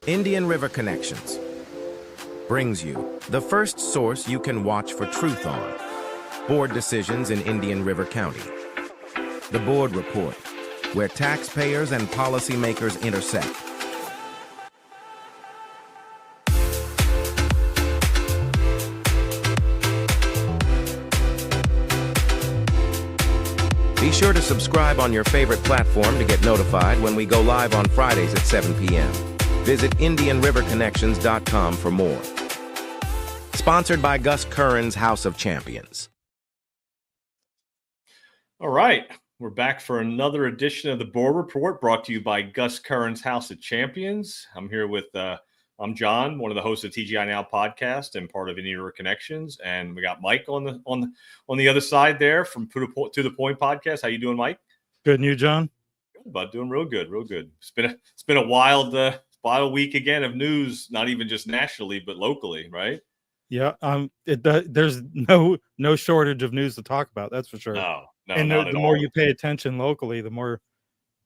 Indian River Connections brings you the first source you can watch for truth on board decisions in Indian River County. The Board Report, where taxpayers and policymakers intersect. Be sure to subscribe on your favorite platform to get notified when we go live on Fridays at 7 p.m. Visit IndianRiverConnections.com for more. Sponsored by Gus Curran's House of Champions. All right. We're back for another edition of the Board Report brought to you by Gus Curran's House of Champions. I'm here with, I'm John, one of the hosts of TGI Now podcast and part of Indian River Connections. And we got Mike on the other side there from To the Point podcast. How you doing, Mike? Good. And you, John? Good, bud. Doing real good. Real good. It's been a wild week again of news, not even just nationally, but locally, right? Yeah. There's no shortage of news to talk about. That's for sure. No, and the more you pay attention locally, the more,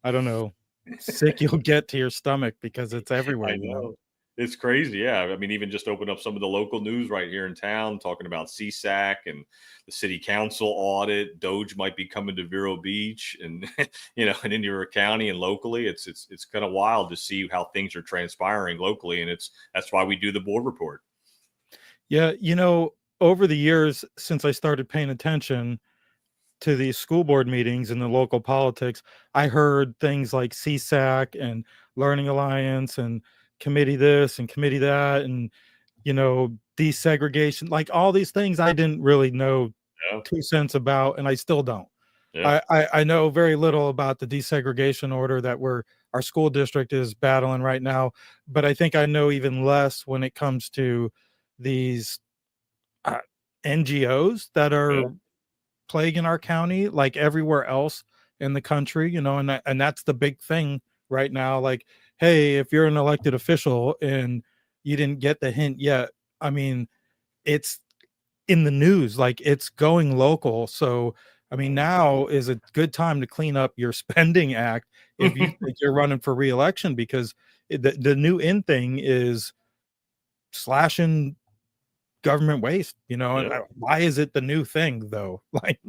I don't know, sick you'll get to your stomach because it's everywhere. I know. It's crazy. Yeah. I mean, even just open up some of the local news right here in town, talking about CSAC and the city council audit. Doge might be coming to Vero Beach and, in Indian River County and locally. It's kind of wild to see how things are transpiring locally. And that's why we do the board report. Yeah. Over the years, since I started paying attention to these school board meetings and the local politics, I heard things like CSAC and Learning Alliance and committee this and committee that, and desegregation, like all these things I didn't really know 2 cents about, and I still don't. I know very little about the desegregation order that our school district is battling right now, but I think I know even less when it comes to these NGOs that are plaguing our county like everywhere else in the country, and that's the big thing right now. Like, hey, if you're an elected official and you didn't get the hint yet, I mean, it's in the news, like it's going local. So, I mean, now is a good time to clean up your spending act if you think you're running for re-election, because the new in thing is slashing government waste, and why is it the new thing though? Like,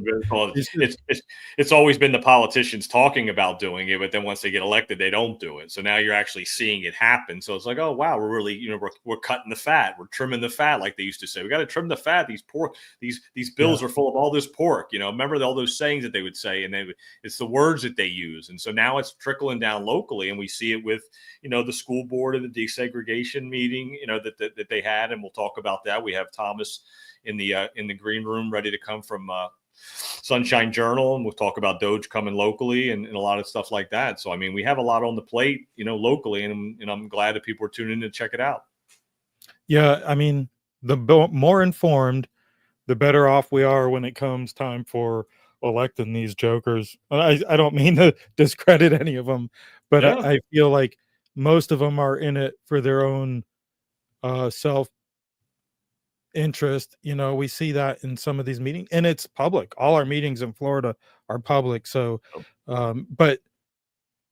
it's always been the politicians talking about doing it, but then once they get elected, they don't do it. So now you're actually seeing it happen. So it's like, oh wow, we're really, we're cutting the fat, we're trimming the fat, like they used to say. We got to trim the fat. These pork, these bills are full of all this pork. Remember all those sayings that they would say, and it's the words that they use. And so now it's trickling down locally, and we see it with the school board and the desegregation meeting, that they had, and we'll talk about that. We have Thomas in the green room ready to come from Sunshine Journal, and we'll talk about Doge coming locally and a lot of stuff like that. So I mean, we have a lot on the plate, locally, and I'm glad that people are tuning in to check it out. Yeah, I mean, the more informed, the better off we are when it comes time for electing these jokers. I don't mean to discredit any of them, but I feel like most of them are in it for their own self interest. We see that in some of these meetings, and it's public. All our meetings in Florida are public. So, but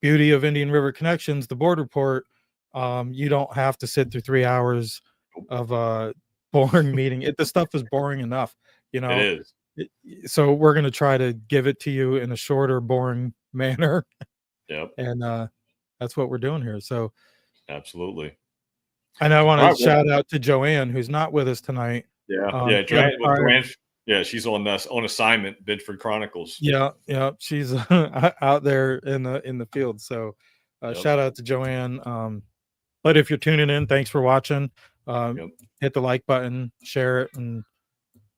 beauty of Indian River Connections, the board report, you don't have to sit through 3 hours of a boring meeting. The stuff is boring enough, It is. So we're going to try to give it to you in a shorter, boring manner. Yep. And that's what we're doing here. So absolutely. And I want to shout out to Joanne, who's not with us tonight. Joanne. Yeah, she's on assignment, Bedford Chronicles. Yeah, she's out there in the field. So shout out to Joanne. But if you're tuning in, thanks for watching. Hit the like button, share it, and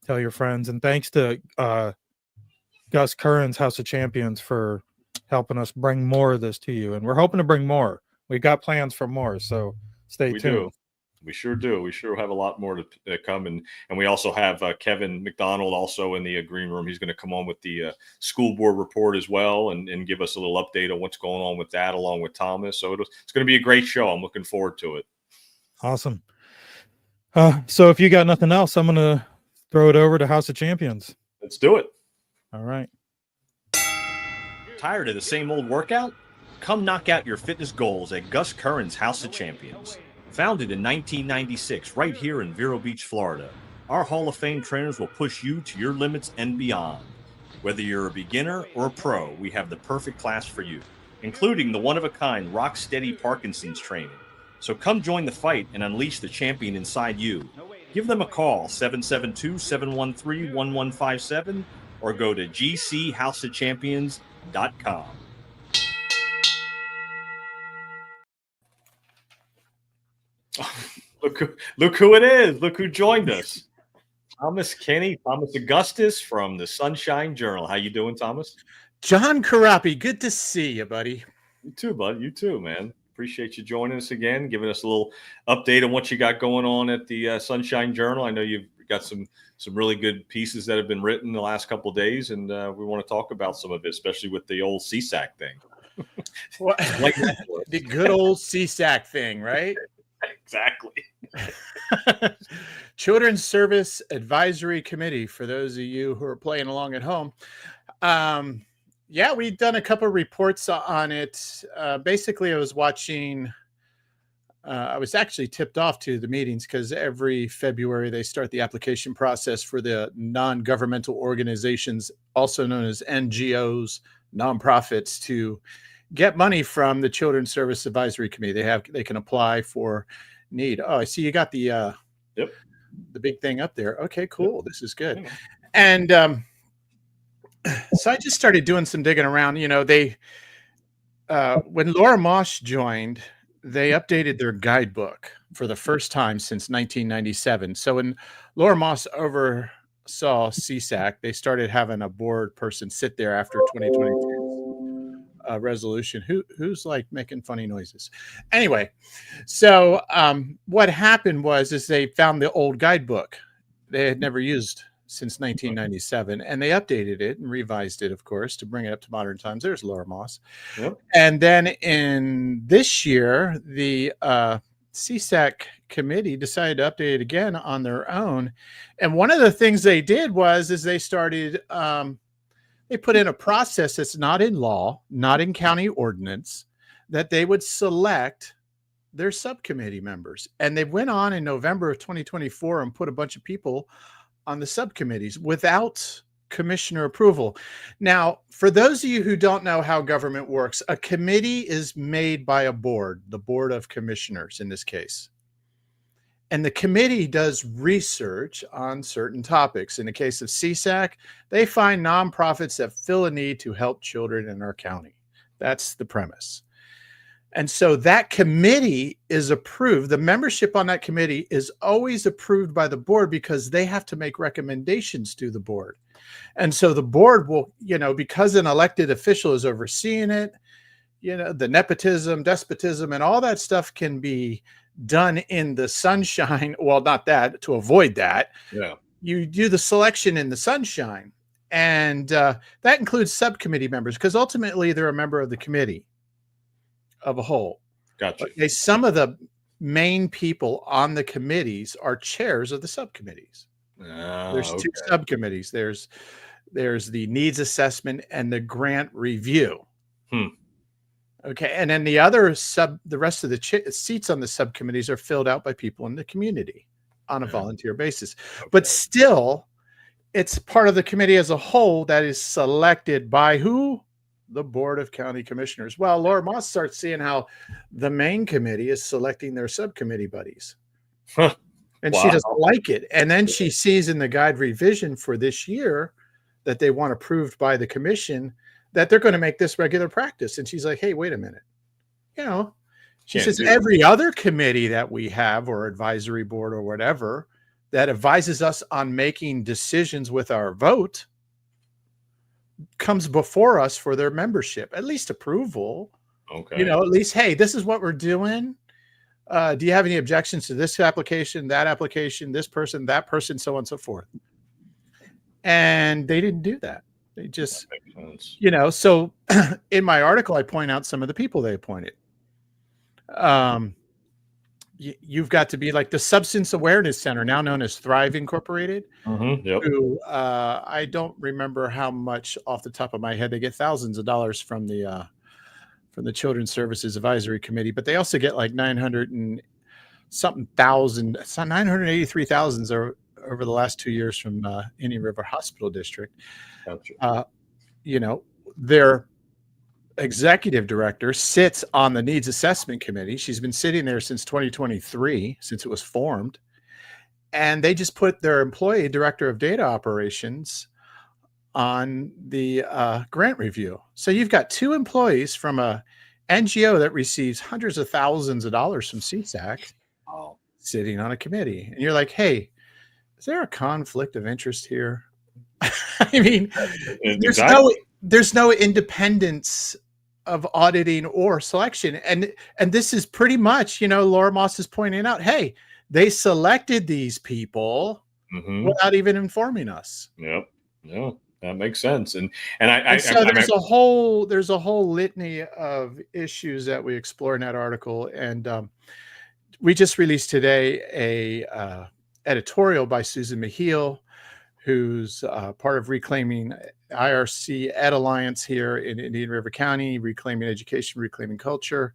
tell your friends. And thanks to Gus Curran's House of Champions for helping us bring more of this to you. And we're hoping to bring more. We've got plans for more, so stay tuned. We sure do. We sure have a lot more to come. And we also have Kevin McDonald also in the green room. He's going to come on with the school board report as well and give us a little update on what's going on with that, along with Thomas. So it's going to be a great show. I'm looking forward to it. Awesome. So if you got nothing else, I'm going to throw it over to House of Champions. Let's do it. All right. Tired of the same old workout? Come knock out your fitness goals at Gus Curran's House of Champions. Founded in 1996, right here in Vero Beach, Florida, our Hall of Fame trainers will push you to your limits and beyond. Whether you're a beginner or a pro, we have the perfect class for you, including the one-of-a-kind Rocksteady Parkinson's training. So come join the fight and unleash the champion inside you. Give them a call, 772-713-1157, or go to gchouseofchampions.com. Look who it is. Look who joined us. Thomas Augustus from the Sunshine Journal. How you doing, Thomas? John Karapi, good to see you, buddy. You too, bud. You too, man. Appreciate you joining us again, giving us a little update on what you got going on at the Sunshine Journal. I know you've got some really good pieces that have been written the last couple of days, and we want to talk about some of it, especially with the old CSAC thing. Like the good old CSAC thing, right? Exactly. Children's Service Advisory Committee, for those of you who are playing along at home. Yeah, we've done a couple of reports on it. Basically, I was watching, I was actually tipped off to the meetings because every February they start the application process for the non-governmental organizations, also known as NGOs, nonprofits, to get money from the Children's Service Advisory Committee. They can apply for need. Oh, I see you got the the big thing up there. Okay, cool. This is good. Yeah. And so I just started doing some digging around. You know, they when Laura Moss joined, they updated their guidebook for the first time since 1997. So when Laura Moss oversaw CSAC, they started having a board person sit there after 2022 resolution. Who's like making funny noises? Anyway, so what happened is they found the old guidebook they had never used since 1997, and they updated it and revised it, of course, to bring it up to modern times. There's Laura Moss. Yep. And then in this year, the CSAC committee decided to update it again on their own. And one of the things they did was they started they put in a process that's not in law, not in county ordinance, that they would select their subcommittee members. And they went on in November of 2024 and put a bunch of people on the subcommittees without commissioner approval. Now, for those of you who don't know how government works, a committee is made by a board, the Board of Commissioners in this case. And the committee does research on certain topics. In the case of CSAC, they find nonprofits that fill a need to help children in our county. That's the premise. And so that committee is approved. The membership on that committee is always approved by the board because they have to make recommendations to the board. And so the board will, you know, because an elected official is overseeing it, you know, the nepotism, despotism, and all that stuff can be done in the sunshine. Well, not that, to avoid that. Yeah. You do the selection in the sunshine. And that includes subcommittee members because ultimately they're a member of the committee of a whole. Gotcha. Okay, some of the main people on the committees are chairs of the subcommittees. There's two subcommittees. There's the needs assessment and the grant review. Okay, and then the rest of the seats on the subcommittees are filled out by people in the community on a volunteer basis. Okay. But still, it's part of the committee as a whole that is selected by who? The Board of County Commissioners. Well, Laura Moss starts seeing how the main committee is selecting their subcommittee buddies. And she doesn't like it. And then she sees in the guide revision for this year that they want approved by the commission that they're going to make this regular practice. And she's like, hey, wait a minute. You know, she says every other committee that we have or advisory board or whatever that advises us on making decisions with our vote comes before us for their membership, at least approval. Okay. You know, at least, hey, this is what we're doing. Do you have any objections to this application, this person, that person, so on and so forth? And they didn't do that. They just, you know, so in my article, I point out some of the people they appointed. You've got to be like the Substance Awareness Center, now known as Thrive Incorporated, who I don't remember how much off the top of my head. They get thousands of dollars from the Children's Services Advisory Committee, but they also get like $900 something thousand. It's not 983,000 over the last 2 years from Indian River Hospital District. Gotcha. You know, their executive director sits on the needs assessment committee. She's been sitting there since 2023, since it was formed. And they just put their employee director of data operations on the grant review. So you've got 2 employees from a NGO that receives hundreds of thousands of dollars from CSAC Oh, sitting on a committee. And you're like, hey, is there a conflict of interest here? I mean, there's no independence of auditing or selection. And this is pretty much, Laura Moss is pointing out, hey, they selected these people without even informing us. Yep. Yeah, that makes sense. And so there's a whole litany of issues that we explore in that article. And we just released today a editorial by Susan Maheel, who's part of Reclaiming IRC Ed Alliance here in Indian River County, Reclaiming Education, Reclaiming Culture.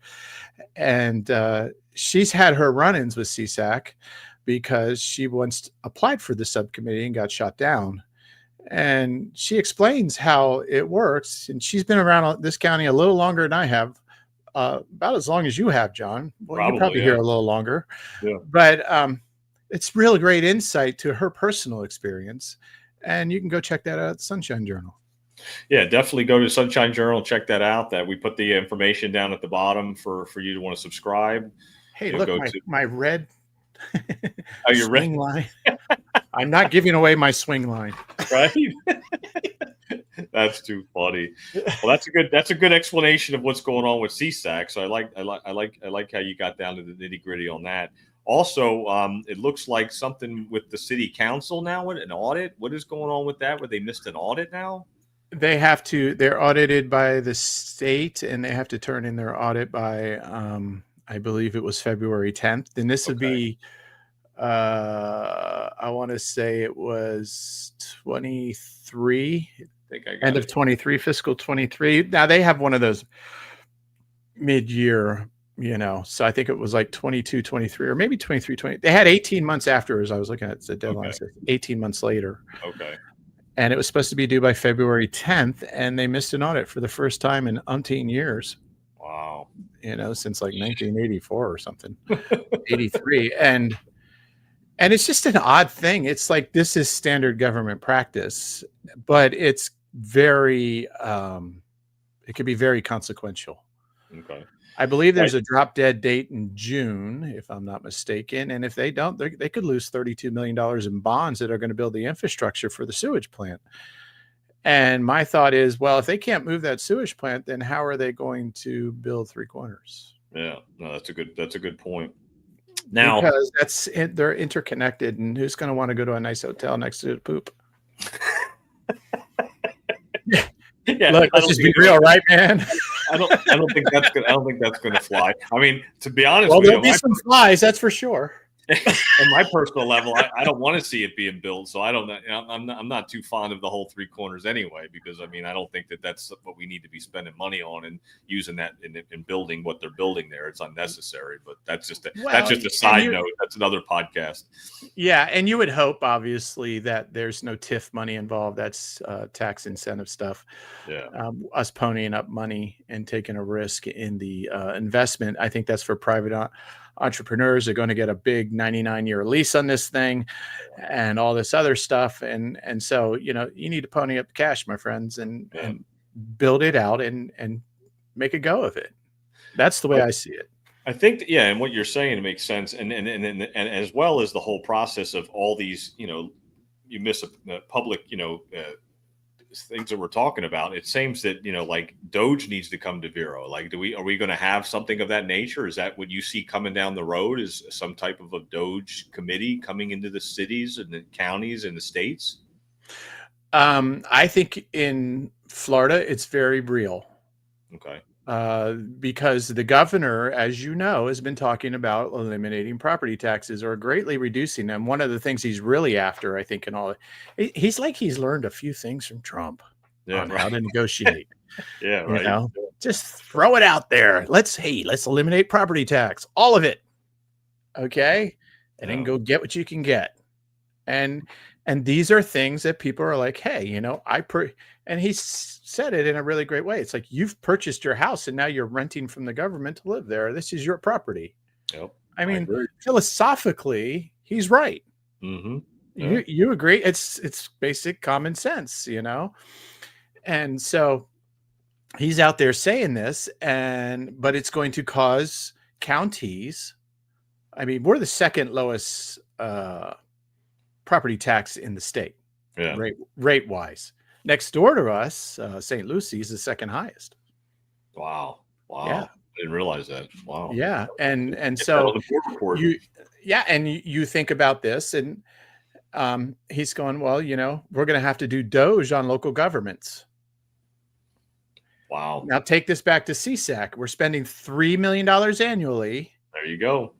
And she's had her run-ins with CSAC because she once applied for the subcommittee and got shot down. And she explains how it works. And she's been around this county a little longer than I have, about as long as you have, John. Well, you're probably here a little longer. Yeah. But it's really great insight to her personal experience. And you can go check that out at Sunshine Journal. Yeah, definitely go to Sunshine Journal. Check that out. That we put the information down at the bottom for you to want to subscribe. Hey, look, my red your swing line. I'm not giving away my swing line. Right? That's too funny. Well, that's a good explanation of what's going on with CSAC. So I like how you got down to the nitty gritty on that. Also, it looks like something with the city council now, an audit. What is going on with that? Where they missed an audit now? They're audited by the state, and they have to turn in their audit by, I believe it was February 10th. And this would be, I want to say it was 23, end of 23, fiscal 23. Now they have one of those mid-year, so I think it was like 22, 23, or maybe 23, 20. They had 18 months afterwards. I was looking at the deadline, so 18 months later. Okay. And it was supposed to be due by February 10th, and they missed an audit for the first time in umpteen years. Wow. Since like 1984 or something, 83. And it's just an odd thing. It's like, this is standard government practice, but it's very, it could be very consequential. Okay. I believe there's a drop dead date in June, if I'm not mistaken. And if they don't, they could lose $32 million in bonds that are going to build the infrastructure for the sewage plant. And my thought is, well, if they can't move that sewage plant, then how are they going to build Three Corners? Yeah, no, that's a good point. Now, because they're interconnected, and who's going to want to go to a nice hotel next to the poop? Yeah, look, let's just be real, right, man? I don't think that's going to fly. I mean, to be honest, well, there'll be some flies, that's for sure. On my personal level, I don't want to see it being built. So I don't. I'm not too fond of the whole Three Corners anyway, because I mean, I don't think that's what we need to be spending money on and using that in building what they're building there. It's unnecessary. But that's just a side note. That's another podcast. Yeah, and you would hope, obviously, that there's no TIF money involved. That's tax incentive stuff. Yeah, us ponying up money and taking a risk in the investment. I think that's for private entrepreneurs are going to get a big 99-year lease on this thing and all this other stuff. And so, you need to pony up the cash, my friends, and build it out and make a go of it. That's the way I see it. I think, and what you're saying makes sense. And as well as the whole process of all these, you miss a public, things that we're talking about. It seems that like Doge needs to come to Vero. Like, are we going to have something of that nature? Is that what you see coming down the road? Is some type of a Doge committee coming into the cities and the counties and the states? I think in Florida it's very real. Okay. Because the governor, as you know, has been talking about eliminating property taxes or greatly reducing them. One of the things he's really after, I think, he's learned a few things from Trump on how to negotiate. Yeah, right. Just throw it out there. Let's eliminate property tax, all of it. Okay. And then go get what you can get. And these are things that people are like, hey, you know, and he said it in a really great way. It's like, you've purchased your house and now you're renting from the government to live there. This is your property. Yep. I mean, philosophically, he's right. Mm-hmm. Yeah. You agree? It's basic common sense, you know? And so he's out there saying this, but it's going to cause counties. I mean, we're the second lowest property tax in the state, rate wise. Next door to us, St. Lucie is the second highest. Wow. Yeah. I didn't realize that. Wow. Yeah. And so you think about this, and he's going, well, you know, we're going to have to do Doge on local governments. Wow. Now take this back to CSAC. We're spending $3 million annually. There you go.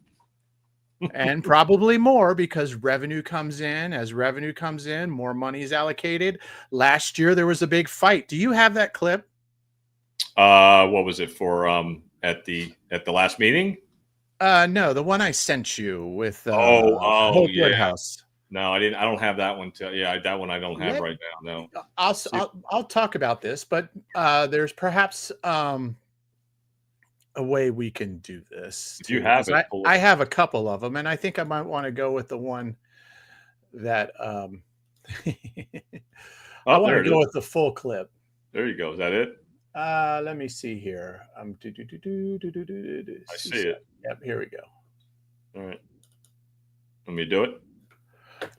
And probably more, because revenue comes in. As revenue comes in, more money is allocated. Last year, there was a big fight. Do you have that clip? What was it for at the last meeting? No, the one I sent you with Hope Woodhouse. No, I didn't. I don't have that one. That one I don't have right now. No. I'll talk about this, but there's perhaps a way we can do this. If you have it, I have a couple of them, and I think I might want to go with the one that I want to go with the full clip. There you go. Is that it? Let me see here. I see it. Yep, here we go. All right. Let me do it.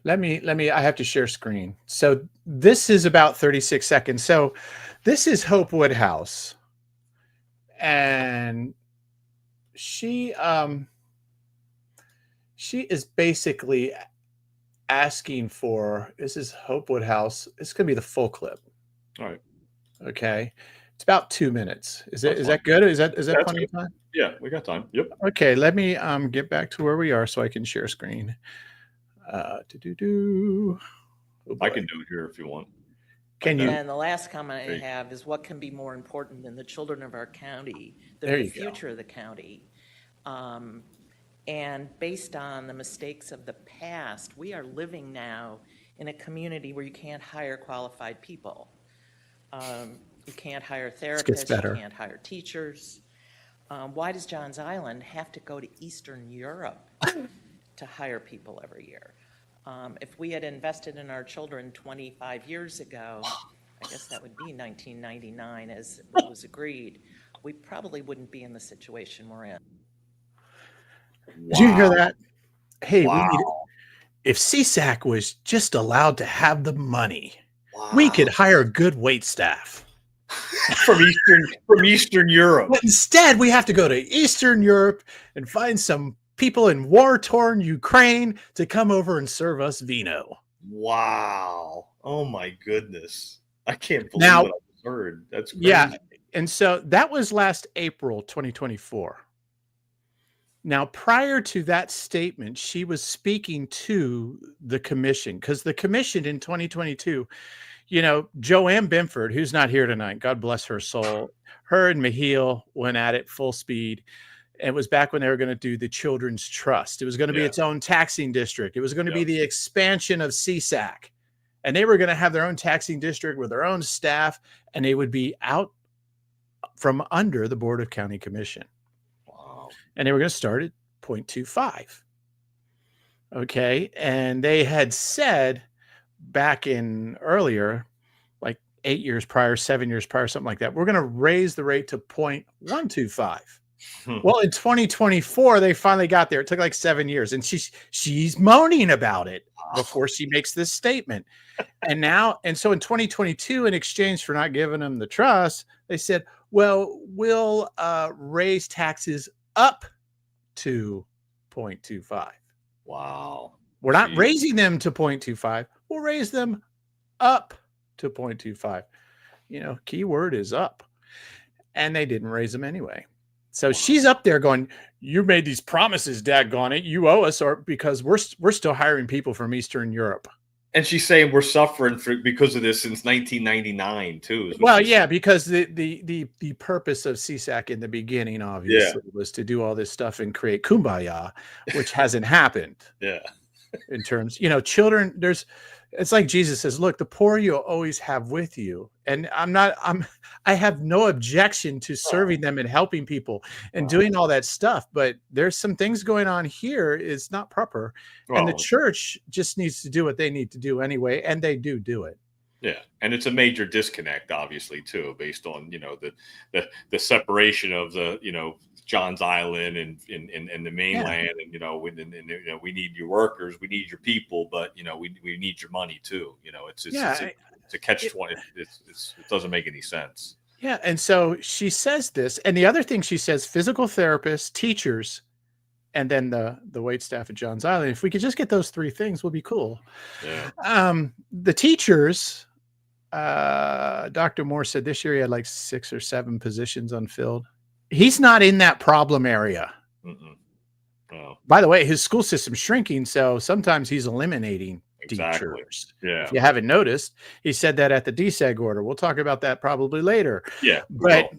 Let me, I have to share screen. So this is about 36 seconds. So this is Hope Woodhouse. And she is basically asking for, this is Hope Woodhouse. It's going to be the full clip. All right. Okay. It's about 2 minutes. Is that good? Is that plenty of time? Yeah, we got time. Yep. Okay. Let me get back to where we are so I can share screen. I can do it here if you want. Can you? And the last comment I have is, what can be more important than the children of our county, the future of the county? And based on the mistakes of the past, we are living now in a community where you can't hire qualified people. You can't hire therapists, you can't hire teachers. Why does Johns Island have to go to Eastern Europe to hire people every year? If we had invested in our children 25 years ago, I guess that would be 1999 as it was agreed, we probably wouldn't be in the situation we're in. Wow. Did you hear that? Hey, if CSAC was just allowed to have the money, we could hire good wait staff. from Eastern Europe. But instead, we have to go to Eastern Europe and find some people in war-torn Ukraine to come over and serve us vino. Wow. Oh my goodness. I can't believe what I just heard. That's crazy. Yeah. And so that was last April 2024. Now, prior to that statement, she was speaking to the commission, because the commission in 2022, you know, Joanne Binford, who's not here tonight, God bless her soul, her and Mahil went at it full speed. It was back when they were going to do the Children's Trust. It was going to be its own taxing district. It was going to be the expansion of CSAC. And they were going to have their own taxing district with their own staff, and they would be out from under the Board of County Commission. Wow. And they were going to start at 0.25. Okay. And they had said back in earlier, like 8 years prior, 7 years prior, something like that, we're going to raise the rate to 0.125. Well, in 2024, they finally got there. It took like 7 years, and she's moaning about it before she makes this statement. And so in 2022, in exchange for not giving them the trust, they said, well, we'll raise taxes up to 0.25. Wow. We're not raising them to 0.25. We'll raise them up to 0.25. You know, key word is up. And they didn't raise them anyway. So she's up there going, you made these promises, daggone it. You owe us, or because we're still hiring people from Eastern Europe. And she's saying we're suffering because of this since 1999 too. Well, yeah, because the purpose of CSAC in the beginning, obviously, was to do all this stuff and create kumbaya, which hasn't happened. Yeah. In terms, children, it's like Jesus says, look, the poor you'll always have with you. And I have no objection to serving them and helping people and doing all that stuff. But there's some things going on here is not proper. And the church just needs to do what they need to do anyway. And they do it. Yeah. And it's a major disconnect, obviously, too, based on, the separation of the, John's Island and the mainland, and we need your workers, we need your people, but we need your money too. It's a catch-20. It doesn't make any sense. Yeah, and so she says this, and the other thing she says: physical therapists, teachers, and then the wait staff at John's Island. If we could just get those three things, we'll be cool. Yeah. The teachers, Dr. Moore said this year he had like 6 or 7 positions unfilled. He's not in that problem area. No. By the way, his school system's shrinking, so sometimes he's eliminating teachers. Yeah. If you haven't noticed, he said that at the DSEG order. We'll talk about that probably later. Yeah. But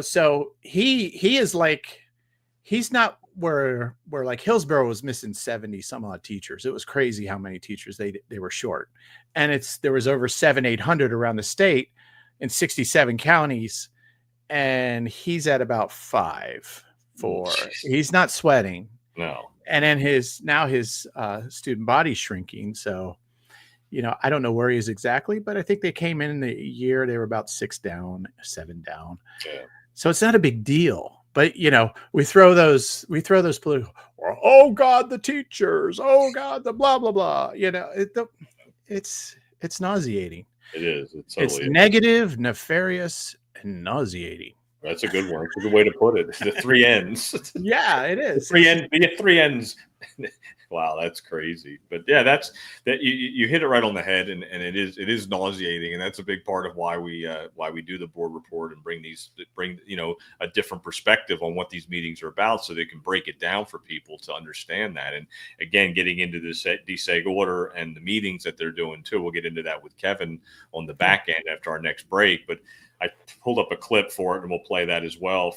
so he is like, he's not where like Hillsborough was missing 70 some odd teachers. It was crazy how many teachers they were short. And there was over 700-800 around the state in 67 counties. And he's at about 5 4. He's not sweating. No. And then his student body's shrinking. So, I don't know where he is exactly, but I think they came in the year, they were about 6 down, 7 down. Yeah. So it's not a big deal. But, we throw those political, oh God, the teachers, oh God, the blah, blah, blah. It's nauseating. It is. It's negative, nefarious, and nauseating. That's a good one. It's a good way to put it. The 3 ends. Yeah, it is. Three ends. Wow, that's crazy. But yeah, that you hit it right on the head, and it is nauseating, and that's a big part of why we do the board report and bring a different perspective on what these meetings are about, so they can break it down for people to understand that. And again, getting into the DSEG order and the meetings that they're doing too. We'll get into that with Kevin on the back end after our next break, but I pulled up a clip for it, and we'll play that as well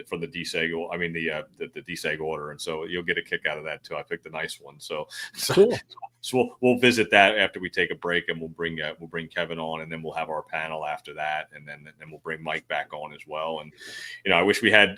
from the DSEG. I mean the DSEG order, and so you'll get a kick out of that too. I picked a nice one, so cool. So we'll visit that after we take a break, and we'll bring Kevin on, and then we'll have our panel after that, and then we'll bring Mike back on as well. And I wish we had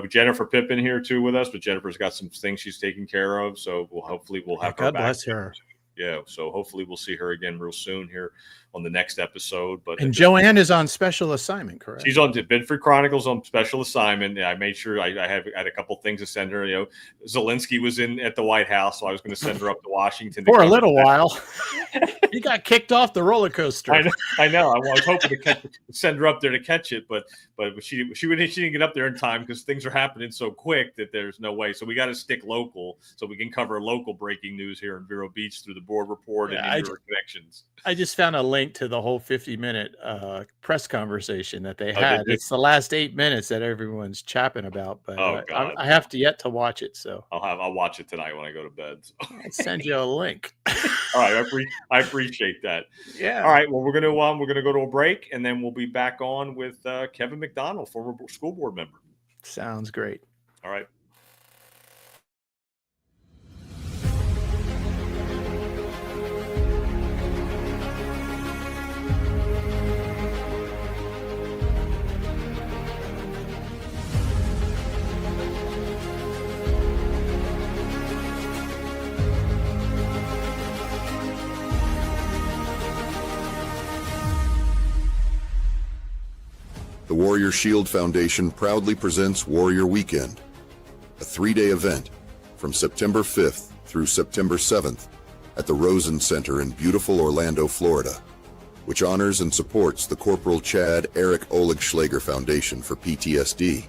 Jennifer Pippin here too with us, but Jennifer's got some things she's taking care of, so we'll have her. God back. Bless her. Yeah, so hopefully we'll see her again real soon here on the next episode. And Joanne is on special assignment, correct? She's on Bedford Chronicles on special assignment. I made sure I had a couple things to send her. Zelensky was at the White House, so I was going to send her up to Washington for a little while. He got kicked off the roller coaster. I know. I was hoping to send her up there to catch it, but she didn't get up there in time because things are happening so quick that there's no way. So we got to stick local so we can cover local breaking news here in Vero Beach through the board report and your connections. I just found a link to the whole 50-minute press conversation that they had. It's the last 8 minutes that everyone's chapping about, but I have yet to watch it. So I'll watch it tonight when I go to bed. So. I'll send you a link. All right, I appreciate that. Yeah. All right. Well, we're gonna go to a break, and then we'll be back on with Kevin McDonald, former school board member. Sounds great. All right. The Warrior Shield Foundation proudly presents Warrior Weekend, a 3-day event from September 5th through September 7th at the Rosen Center in beautiful Orlando, Florida, which honors and supports the Corporal Chad Eric Oligschlager Foundation for PTSD,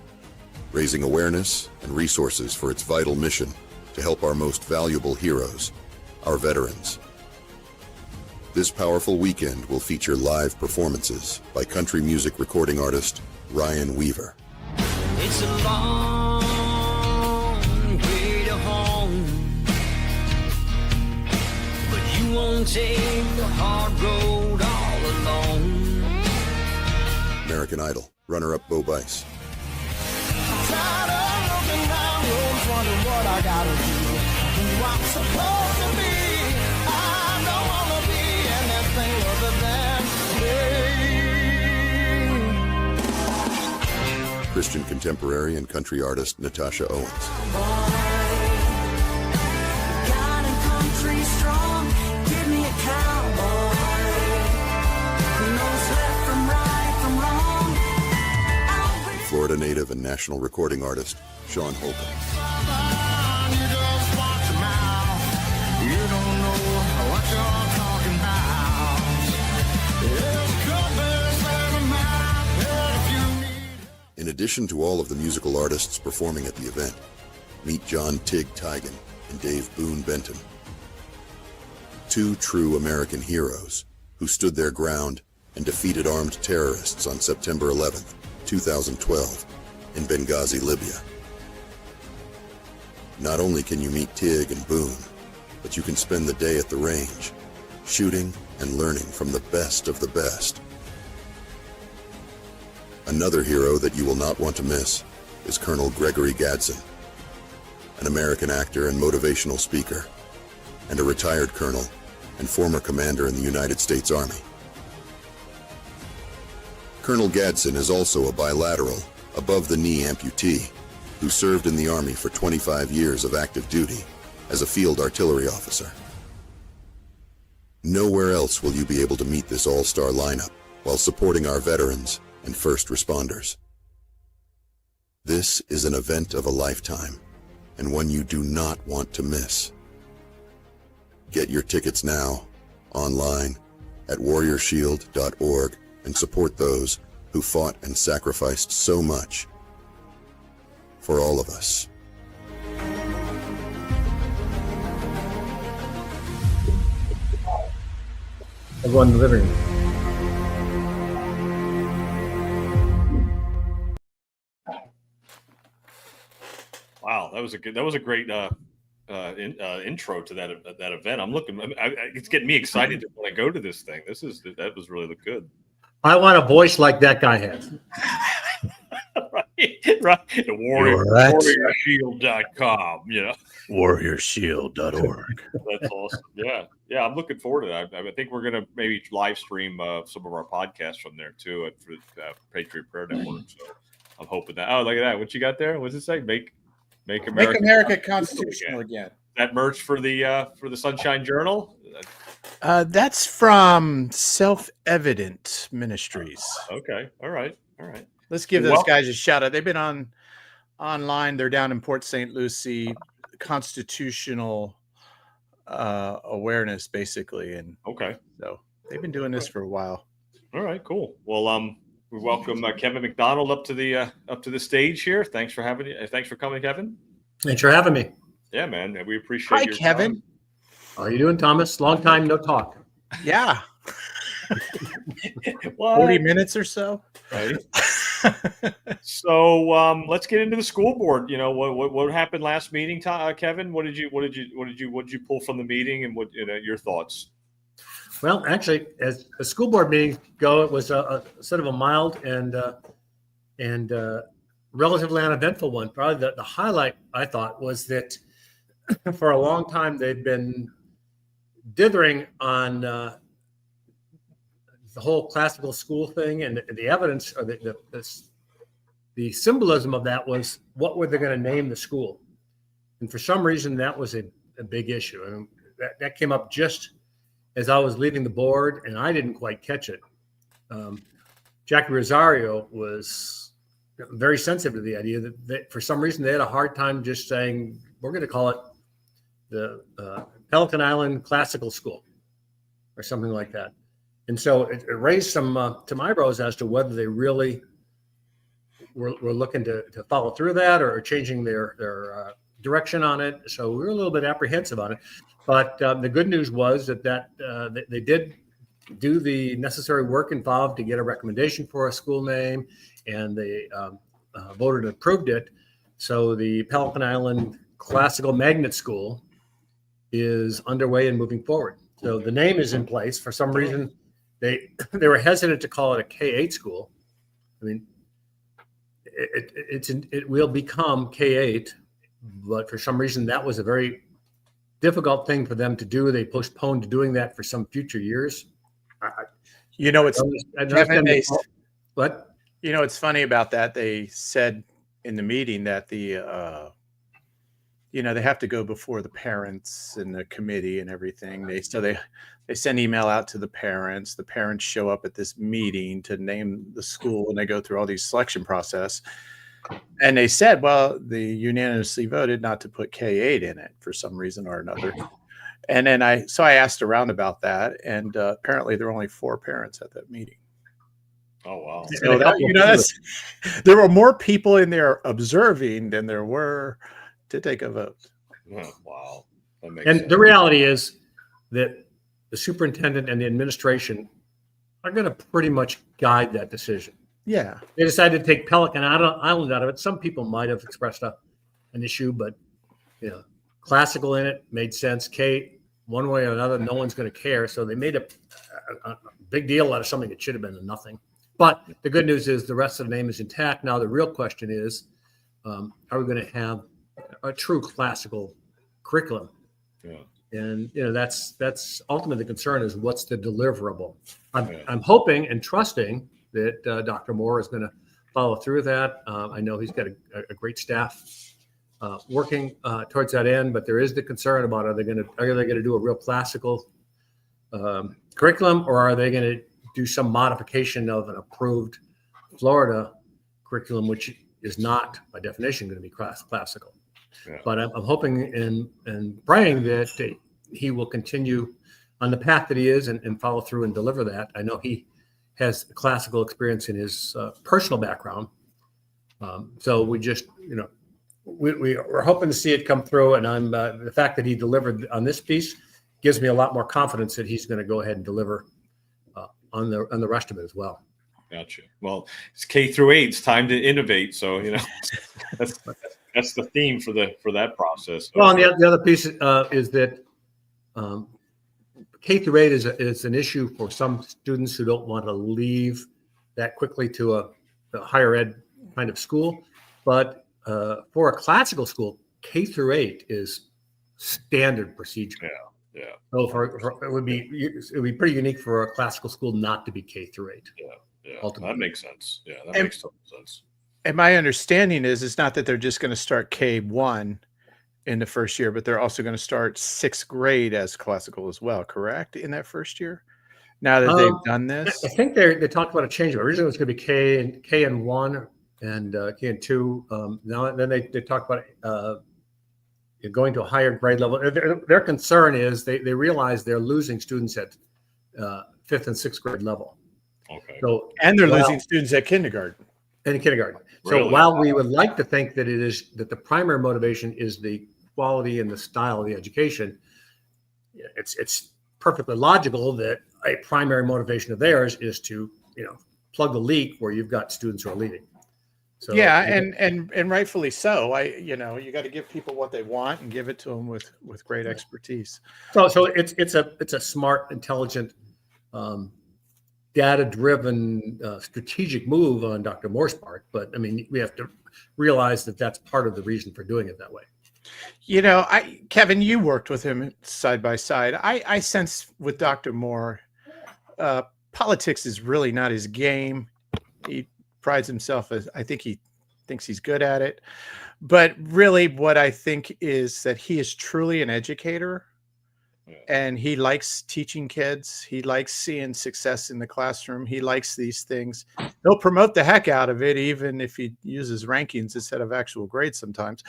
raising awareness and resources for its vital mission to help our most valuable heroes, our veterans. This powerful weekend will feature live performances by country music recording artist Ryan Weaver. It's a long way to home, but you won't take the hard road all alone. American Idol, runner-up Bo Bice. Tired of looking down roads, wondering what I gotta do. Who I'm supposed to be. I don't wanna be anything other than me. Christian contemporary and country artist Natasha Owens. God and country strong, give me a cowboy who knows left from right from wrong. Florida native and national recording artist Sean Holcomb. You just watch your mouth. You don't know what you're talking about. There's a compass and a map if you need. In addition to all of the musical artists performing at the event, meet John Tig Tigan and Dave Boone Benton. Two true American heroes who stood their ground and defeated armed terrorists on September 11th, 2012 in Benghazi, Libya. Not only can you meet Tig and Boone, but you can spend the day at the range, shooting and learning from the best of the best. Another hero that you will not want to miss is Colonel Gregory Gadsden, an American actor and motivational speaker, and a retired colonel and former commander in the United States Army. Colonel Gadsden is also a bilateral, above-the-knee amputee who served in the Army for 25 years of active duty as a field artillery officer. Nowhere else will you be able to meet this all-star lineup while supporting our veterans and first responders. This is an event of a lifetime, and one you do not want to miss. Get your tickets now, online, at warriorshield.org, and support those who fought and sacrificed so much for all of us. Everyone in the living room. Wow, that was a great intro to that event. I'm looking, it's getting me excited to want to go to this thing. That was really good. I want a voice like that guy has. right. The warriorshield.com, you know. Warriorshield.org. That's awesome. Yeah, I'm looking forward to that. I think we're going to maybe live stream some of our podcasts from there too for Patriot Prayer Network. So I'm hoping that. Oh, look at that! What you got there? What does it say? Make America constitutional again. That merch for the Sunshine Journal. That's from Self-Evident Ministries. Okay. All right. Let's give those guys a shout out. They've been online. They're down in Port St. Lucie, constitutional awareness, basically. And okay, so they've been doing this for a while. All right, cool. Well, we welcome Kevin McDonald up to the stage here. Thanks for coming, Kevin. Thanks for having me. Yeah, man. We appreciate. Hi, your Kevin. time. How are you doing, Thomas? Long time no talk. Yeah. 40 minutes or so. Right. So let's get into the school board. You know what happened last meeting, Kevin? What did you pull from the meeting, and what your thoughts? Well, actually, as a school board meeting go, it was a sort of a mild and relatively uneventful one. Probably the highlight, I thought, was that for a long time they've been dithering on the whole classical school thing, and the evidence or the symbolism of that was what were they going to name the school, and for some reason that was a big issue. I mean, that came up just as I was leaving the board, and I didn't quite catch it. Jackie Rosario was very sensitive to the idea that for some reason they had a hard time just saying, we're going to call it the Pelican Island Classical School or something like that. And so it raised some eyebrows as to whether they really were looking to follow through that or changing their direction on it. So we were a little bit apprehensive on it. But the good news was that they did do the necessary work involved to get a recommendation for a school name, and they voted and approved it. So the Pelican Island Classical Magnet School is underway and moving forward. So the name is in place. For some reason, they were hesitant to call it a K-8 school. I mean, it will become K-8, but for some reason that was a very difficult thing for them to do. They postponed doing that for some future years. You know, it's what? You know, it's funny about that. They said in the meeting that the you know, they have to go before the parents and the committee and everything. They send email out to the parents. The parents show up at this meeting to name the school, and they go through all these selection process. And they said, well, they unanimously voted not to put K-8 in it for some reason or another. And then I asked around about that, and apparently there were only 4 parents at that meeting. Oh wow! So that, you know, there were more people in there observing than there were to take a vote. Oh, wow! That makes And sense. the reality is that the superintendent and the administration are going to pretty much guide that decision. Yeah. They decided to take Pelican Island out of it. Some people might have expressed an issue, but you know, classical in it made sense. K, one way or another, no one's going to care. So they made a big deal out of something that should have been a nothing. But the good news is the rest of the name is intact. Now the real question is, are we going to have a true classical curriculum? Yeah. And you know, that's ultimately the concern is what's the deliverable. I'm hoping and trusting that Dr. Moore is going to follow through with that. I know he's got a great staff working towards that end, but there is the concern about are they going to do a real classical curriculum, or are they going to do some modification of an approved Florida curriculum, which is not by definition going to be classical. Yeah. But I'm hoping and praying that he will continue on the path that he is and follow through and deliver that. I know he has classical experience in his personal background. So we just, you know, we're hoping to see it come through. And the fact that he delivered on this piece gives me a lot more confidence that he's going to go ahead and deliver on the rest of it as well. Gotcha. Well, it's K-8. It's time to innovate. So, you know, that's the theme for that process. Well, and the other piece is that K-8 is an issue for some students who don't want to leave that quickly to a higher ed kind of school. But for a classical school, K-8 is standard procedure. Yeah. So it would be pretty unique for a classical school not to be K-8. Yeah. Ultimately. That makes sense. Yeah, that makes total sense. And my understanding is it's not that they're just going to start K-1 in the first year, but they're also going to start 6th grade as classical as well, correct? In that first year? Now that they've done this? I think they talked about a change. Originally it was going to be K and 1 and K and 2. Now then they talked about going to a higher grade level. Their concern is they realize they're losing students at 5th and 6th grade level. Okay. So And they're losing students at kindergarten. in kindergarten. Really? So while we would like to think that that the primary motivation is the quality and the style of the education, it's perfectly logical that a primary motivation of theirs is to, you know, plug the leak where you've got students who are leaving. So Yeah, and rightfully so. You got to give people what they want and give it to them with great expertise. So it's a smart, intelligent, data-driven, strategic move on Dr. Moore's part. But I mean, we have to realize that that's part of the reason for doing it that way. You know, Kevin, you worked with him side by side. I sense with Dr. Moore, politics is really not his game. He prides himself as, I think he thinks he's good at it. But really what I think is that he is truly an educator, and he likes teaching kids. He likes seeing success in the classroom. He likes these things. He'll promote the heck out of it, even if he uses rankings instead of actual grades sometimes.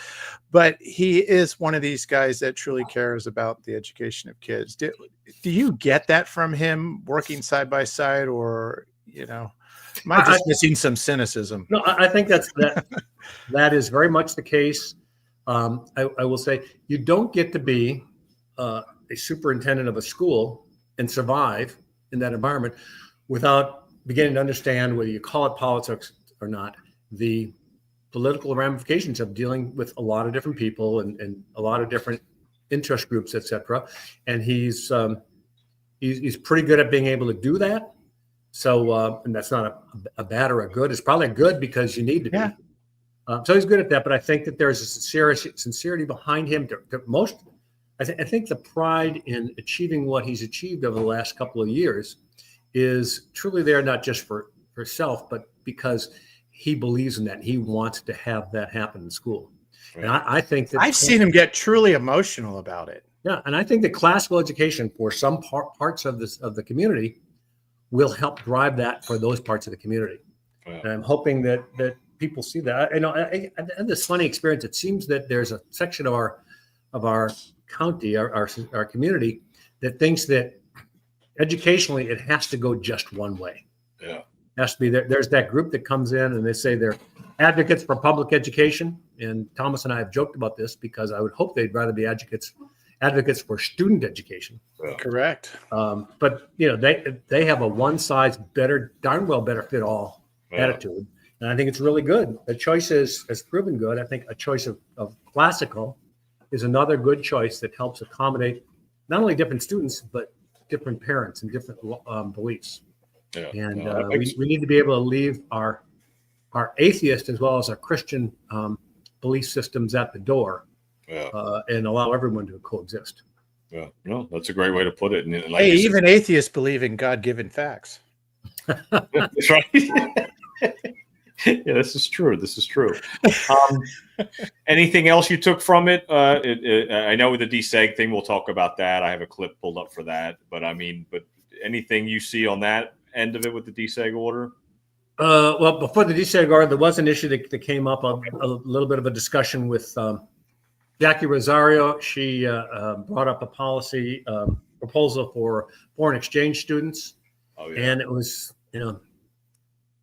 But he is one of these guys that truly cares about the education of kids. Do you get that from him working side by side, or, you know, am I just missing some cynicism? No, I think that is very much the case. I will say you don't get to be a superintendent of a school and survive in that environment without beginning to understand, whether you call it politics or not, the political ramifications of dealing with a lot of different people and a lot of different interest groups, et cetera. And he's He's pretty good at being able to do that. So, and that's not a bad or a good. It's probably a good because you need to be. So he's good at that. But I think that there's a sincerity behind him. I think the pride in achieving what he's achieved over the last couple of years is truly there, not just for self, but because he believes in that. And he wants to have that happen in school. Right. And I think that I've seen him get truly emotional about it. Yeah, and I think that classical education for some parts of the community will help drive that for those parts of the community. Wow. And I'm hoping that people see that. I had this funny experience. It seems that there's a section of our county, our community, that thinks that educationally it has to go just one way. Yeah, it has to be there. There's that group that comes in and they say they're advocates for public education. And Thomas and I have joked about this because I would hope they'd rather be advocates for student education. Yeah. Correct. But they have a one size darn well better fit all attitude. And I think it's really good. The choice has proven good. I think a choice of classical is another good choice that helps accommodate not only different students, but different parents and different beliefs. Yeah. And we need to be able to leave our atheist as well as our Christian belief systems at the door. Yeah. And allow everyone to coexist. Yeah, no, that's a great way to put it. And like even atheists believe in God-given facts. That's right. Yeah, this is true. Anything else you took from it? I know with the deseg thing, we'll talk about that. I have a clip pulled up for that. But anything you see on that end of it with the deseg order? Well, before the deseg order, there was an issue that came up, a little bit of a discussion with Jackie Rosario. She brought up a policy proposal for foreign exchange students. Oh, yeah. And it was,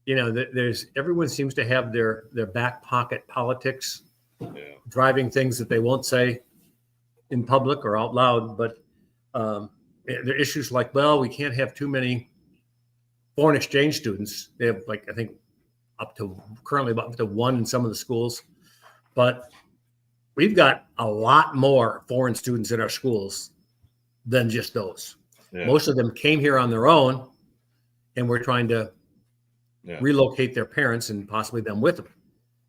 there's everyone seems to have their back pocket politics, driving things that they won't say in public or out loud. But there are issues like, well, we can't have too many foreign exchange students. They have I think currently up to one in some of the schools, but we've got a lot more foreign students in our schools than just those. Yeah. Most of them came here on their own, and we're trying to relocate their parents and possibly them with them.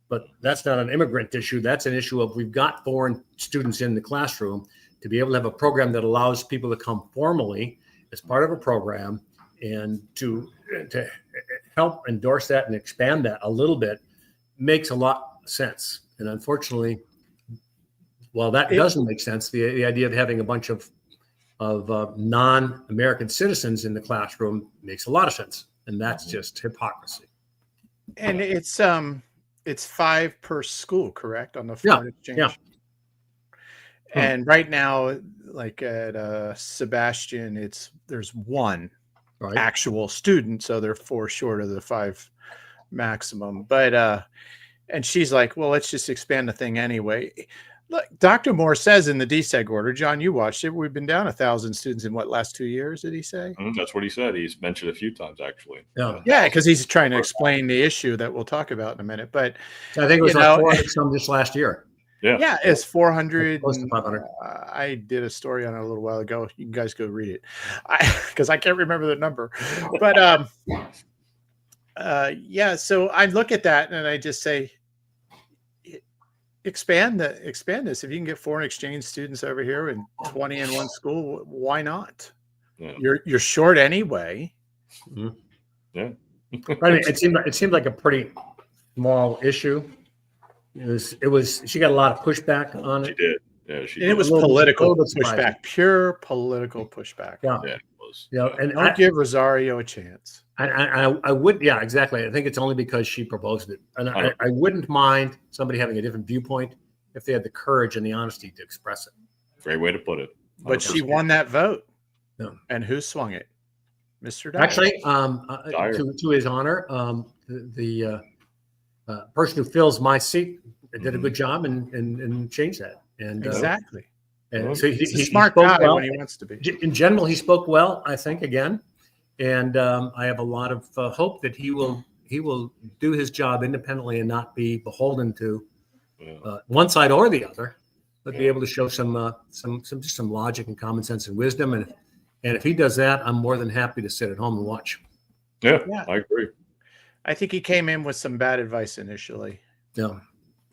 But that's not an immigrant issue. That's an issue of we've got foreign students in the classroom. To be able to have a program that allows people to come formally as part of a program and to help endorse that and expand that a little bit makes a lot of sense. And unfortunately, well, that doesn't make sense. The idea of having a bunch of non-American citizens in the classroom makes a lot of sense, and that's just hypocrisy. And it's 5 per school, correct, on the foreign exchange? Yeah. And right now, like at Sebastian, there's one actual student, so they're 4 short of the 5 maximum. But and she's like, well, let's just expand the thing anyway. Look, Dr. Moore says in the DSEG order, John, you watched it, we've been down 1,000 students in last 2 years, did he say? That's what he said. He's mentioned a few times, actually. Yeah, because he's trying to explain the issue that we'll talk about in a minute. But I think it was like 400 some this last year. Yeah, it's 400. Close to 500. I did a story on it a little while ago. You guys go read it because I can't remember the number. But so I look at that and I just say, expand this. If you can get foreign exchange students over here and 20 in one school, why not? Yeah. You're short anyway. Mm-hmm. Yeah. I mean, it seemed like a pretty small issue. It was she got a lot of pushback on it. She did. Yeah, she did. And it was political pushback, pure political pushback. Yeah, it was. And don't give Rosario a chance. I would, yeah, exactly. I think it's only because she proposed it. And I wouldn't mind somebody having a different viewpoint if they had the courage and the honesty to express it. Great way to put it. 100%. But she won that vote. No. And who swung it? Mr. Dyer. Actually, to his honor, the person who fills my seat did a good job and changed that. And exactly. And so he's a smart guy when he wants to be. In general, he spoke well, I think, again. And I have a lot of hope that he will do his job independently and not be beholden to one side or the other, but be able to show some logic and common sense and wisdom. And if he does that, I'm more than happy to sit at home and watch. Yeah, Yeah. I agree. I think he came in with some bad advice initially. Yeah.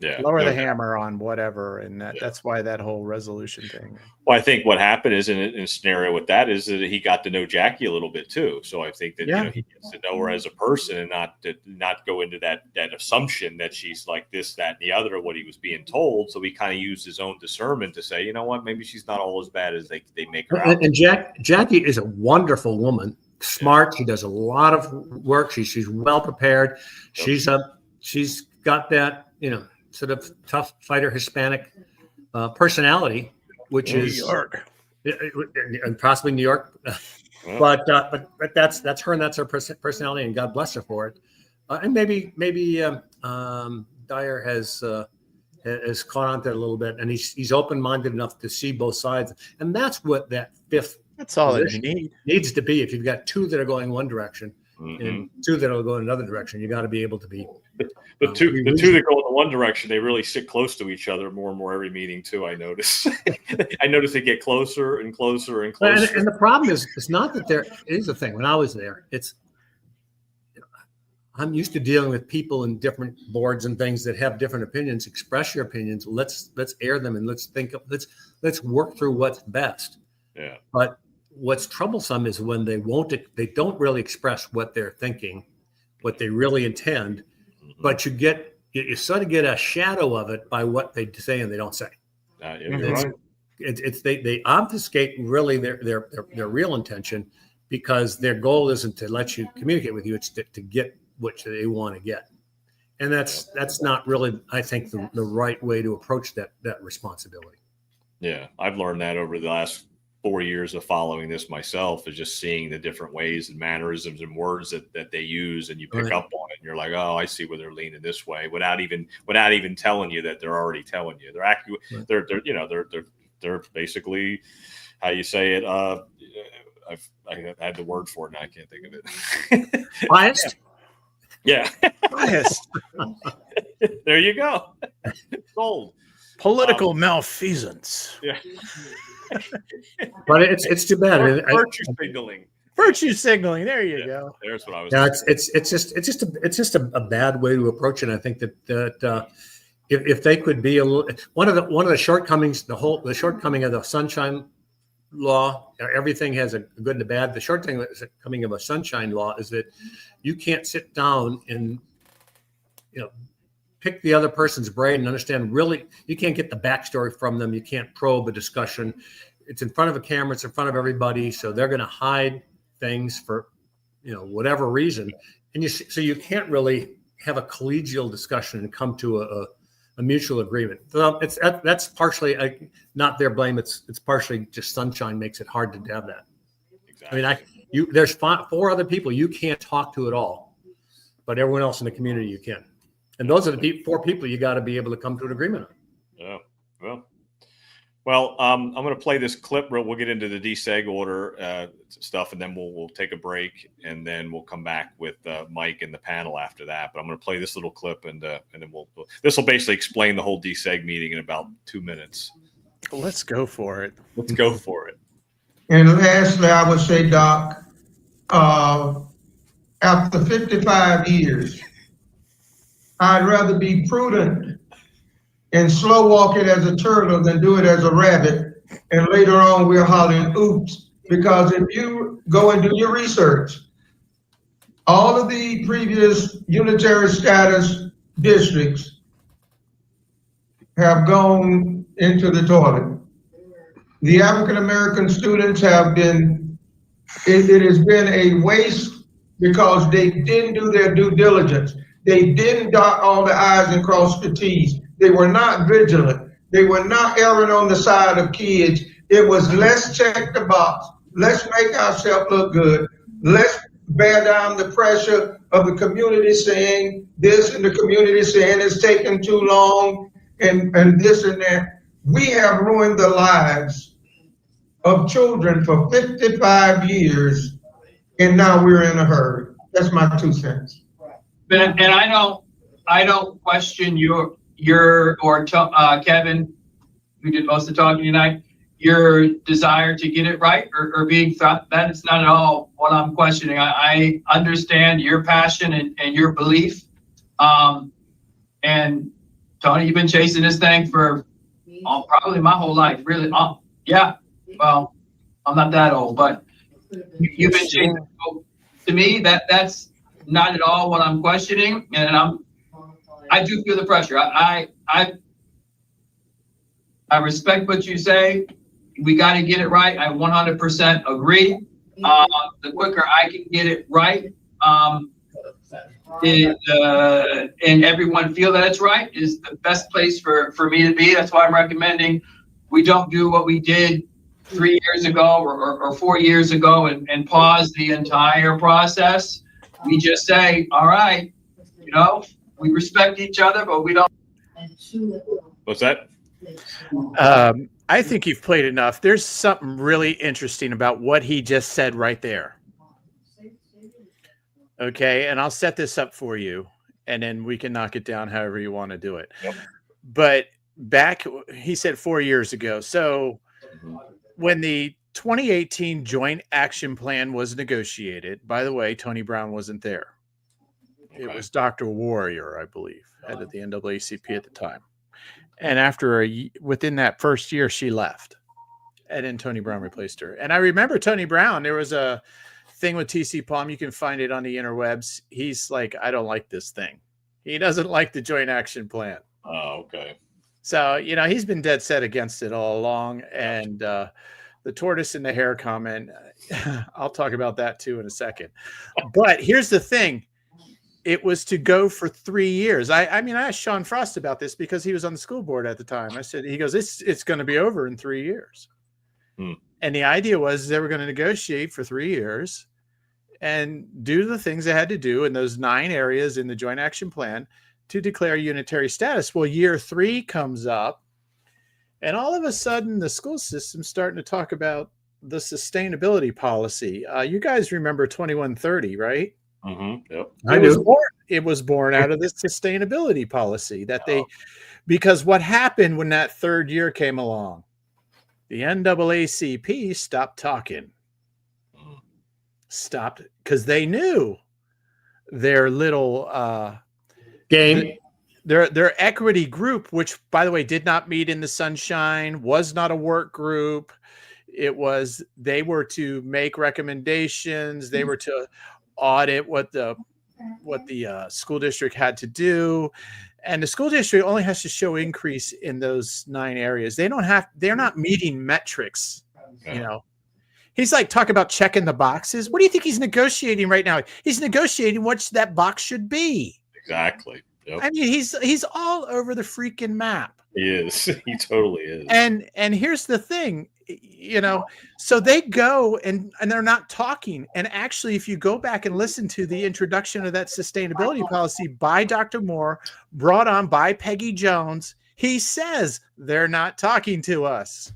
Yeah, Lower no the doubt. hammer on whatever, and that's why that whole resolution thing. Well, I think what happened is in a scenario with that is that he got to know Jackie a little bit too. So I think that Yeah. he gets to know her as a person and not go into that assumption that she's like this, that, and the other of what he was being told. So he kind of used his own discernment to say, you know what, maybe she's not all as bad as they make her out. And Jackie is a wonderful woman, smart. She does a lot of work. She's well prepared. She's got that, sort of tough fighter Hispanic personality, which is New York, and possibly New York. But that's her, and that's her personality, and God bless her for it. And maybe Dyer has caught on to it a little bit, and he's open-minded enough to see both sides, and that's what that fifth. That's all that you needs to be. If you've got two that are going one direction Mm-hmm. and two that are going another direction, you got to be able to be. The two that go in the one direction, they really sit close to each other more and more every meeting too. I notice. I notice they get closer and closer and closer. And the problem is, it's not that there is a thing. When I was there, I'm used to dealing with people in different boards and things that have different opinions. Express your opinions. Let's air them, and let's work through what's best. Yeah. But what's troublesome is when they don't really express what they're thinking, what they really intend, but you sort of get a shadow of it by what they say and they don't say. You're right. They obfuscate really their real intention, because their goal isn't to let you communicate with you; it's to get what they want to get, and that's not really, I think, the right way to approach that responsibility. Yeah, I've learned that over the last 4 years of following this myself, is just seeing the different ways and mannerisms and words that they use, and you pick up on it, and you're like, oh, I see where they're leaning this way, without even telling you that they're already telling you. They're actually they're basically, how you say it. I had the word for it, and I can't think of it. Biased. Yeah. Biased. There you go. Sold. Political malfeasance. Yeah. But it's too bad. Virtue signaling. Virtue signaling. There you go. There's what I was. Yeah, it's just a bad way to approach it. I think that if they could be a little, one of the shortcomings, the shortcoming of the Sunshine Law, everything has a good and a bad. The shortcoming of a Sunshine Law is that you can't sit down and pick the other person's brain and understand, really, you can't get the backstory from them. You can't probe a discussion. It's in front of a camera. It's in front of everybody. So they're going to hide things for, whatever reason. And so you can't really have a collegial discussion and come to a mutual agreement. So that's partially not their blame. It's partially just Sunshine makes it hard to have that. Exactly. I mean, there's 4 other people you can't talk to at all, but everyone else in the community you can. And those are the 4 people you got to be able to come to an agreement on. Yeah. Well, I'm going to play this clip. We'll get into the DSEG order stuff, and then we'll take a break, and then we'll come back with Mike and the panel after that. But I'm going to play this little clip, and then this will basically explain the whole DSEG meeting in about 2 minutes. Let's go for it. Let's go for it. And lastly, I would say, Doc, after 55 years, I'd rather be prudent and slow walk it as a turtle than do it as a rabbit. And later on, we're hollering, oops, because if you go and do your research, all of the previous unitary status districts have gone into the toilet. The African-American students have been, it has been a waste because they didn't do their due diligence. They didn't dot all the I's and cross the T's. They were not vigilant. They were not erring on the side of kids. It was, let's check the box. Let's make ourselves look good. Let's bear down the pressure of the community saying this and the community saying it's taking too long and this and that. We have ruined the lives of children for 55 years, and now we're in a hurry. That's my 2 cents. And I don't question your Kevin, who did most of the talking tonight. your desire to get it right or being thought. That is not at all what I'm questioning. I understand your passion and your belief. And Tony, you've been chasing this thing for probably my whole life, really. Yeah, well, I'm not that old, but you've been chasing. To me, that's not at all what I'm questioning, and I do feel the pressure. I respect what you say. We got to get it right. I 100% agree. The quicker I can get it right, and everyone feel that it's right, is the best place for me to be. That's why I'm recommending we don't do what we did 3 years ago or 4 years ago and pause the entire process. We just say, all right, we respect each other, but we don't. What's that? I think you've played enough. There's something really interesting about what he just said right there. Okay, and I'll set this up for you, and then we can knock it down however you want to do it. Yep. But back, he said 4 years ago. So when the 2018 Joint Action Plan was negotiated, by the way, Tony Brown wasn't there. Okay. It was Dr. Warrior, I believe, head of the NAACP at the time. And within that first year, she left. And then Tony Brown replaced her. And I remember Tony Brown, there was a thing with TC Palm. You can find it on the interwebs. He's like, I don't like this thing. He doesn't like the Joint Action Plan. Oh, okay. So, he's been dead set against it all along. And the tortoise and the hare comment, I'll talk about that too in a second. But here's the thing. It was to go for 3 years. I asked Sean Frost about this because he was on the school board at the time. I said, he goes, it's going to be over in 3 years. And the idea was they were going to negotiate for 3 years and do the things they had to do in those 9 areas in the Joint Action Plan to declare unitary status. Well, year 3 comes up, and all of a sudden the school system's starting to talk about the sustainability policy. You guys remember 2130, right? Mm-hmm. Yep. It was born out of this sustainability policy that because what happened when that 3rd year came along, the NAACP stopped talking. Stopped because they knew their little game, their equity group, which by the way did not meet in the sunshine, was not a work group. They were to make recommendations. They were to audit what the school district had to do, and the school district only has to show increase in those 9 areas. They're not meeting metrics. He's like, talk about checking the boxes. What do you think he's negotiating right now? He's negotiating what that box should be. Exactly. Yep. I mean, he's all over the freaking map. He is. He totally is. And here's the thing, so they go and they're not talking. And actually, if you go back and listen to the introduction of that sustainability policy by Dr. Moore, brought on by Peggy Jones, he says they're not talking to us.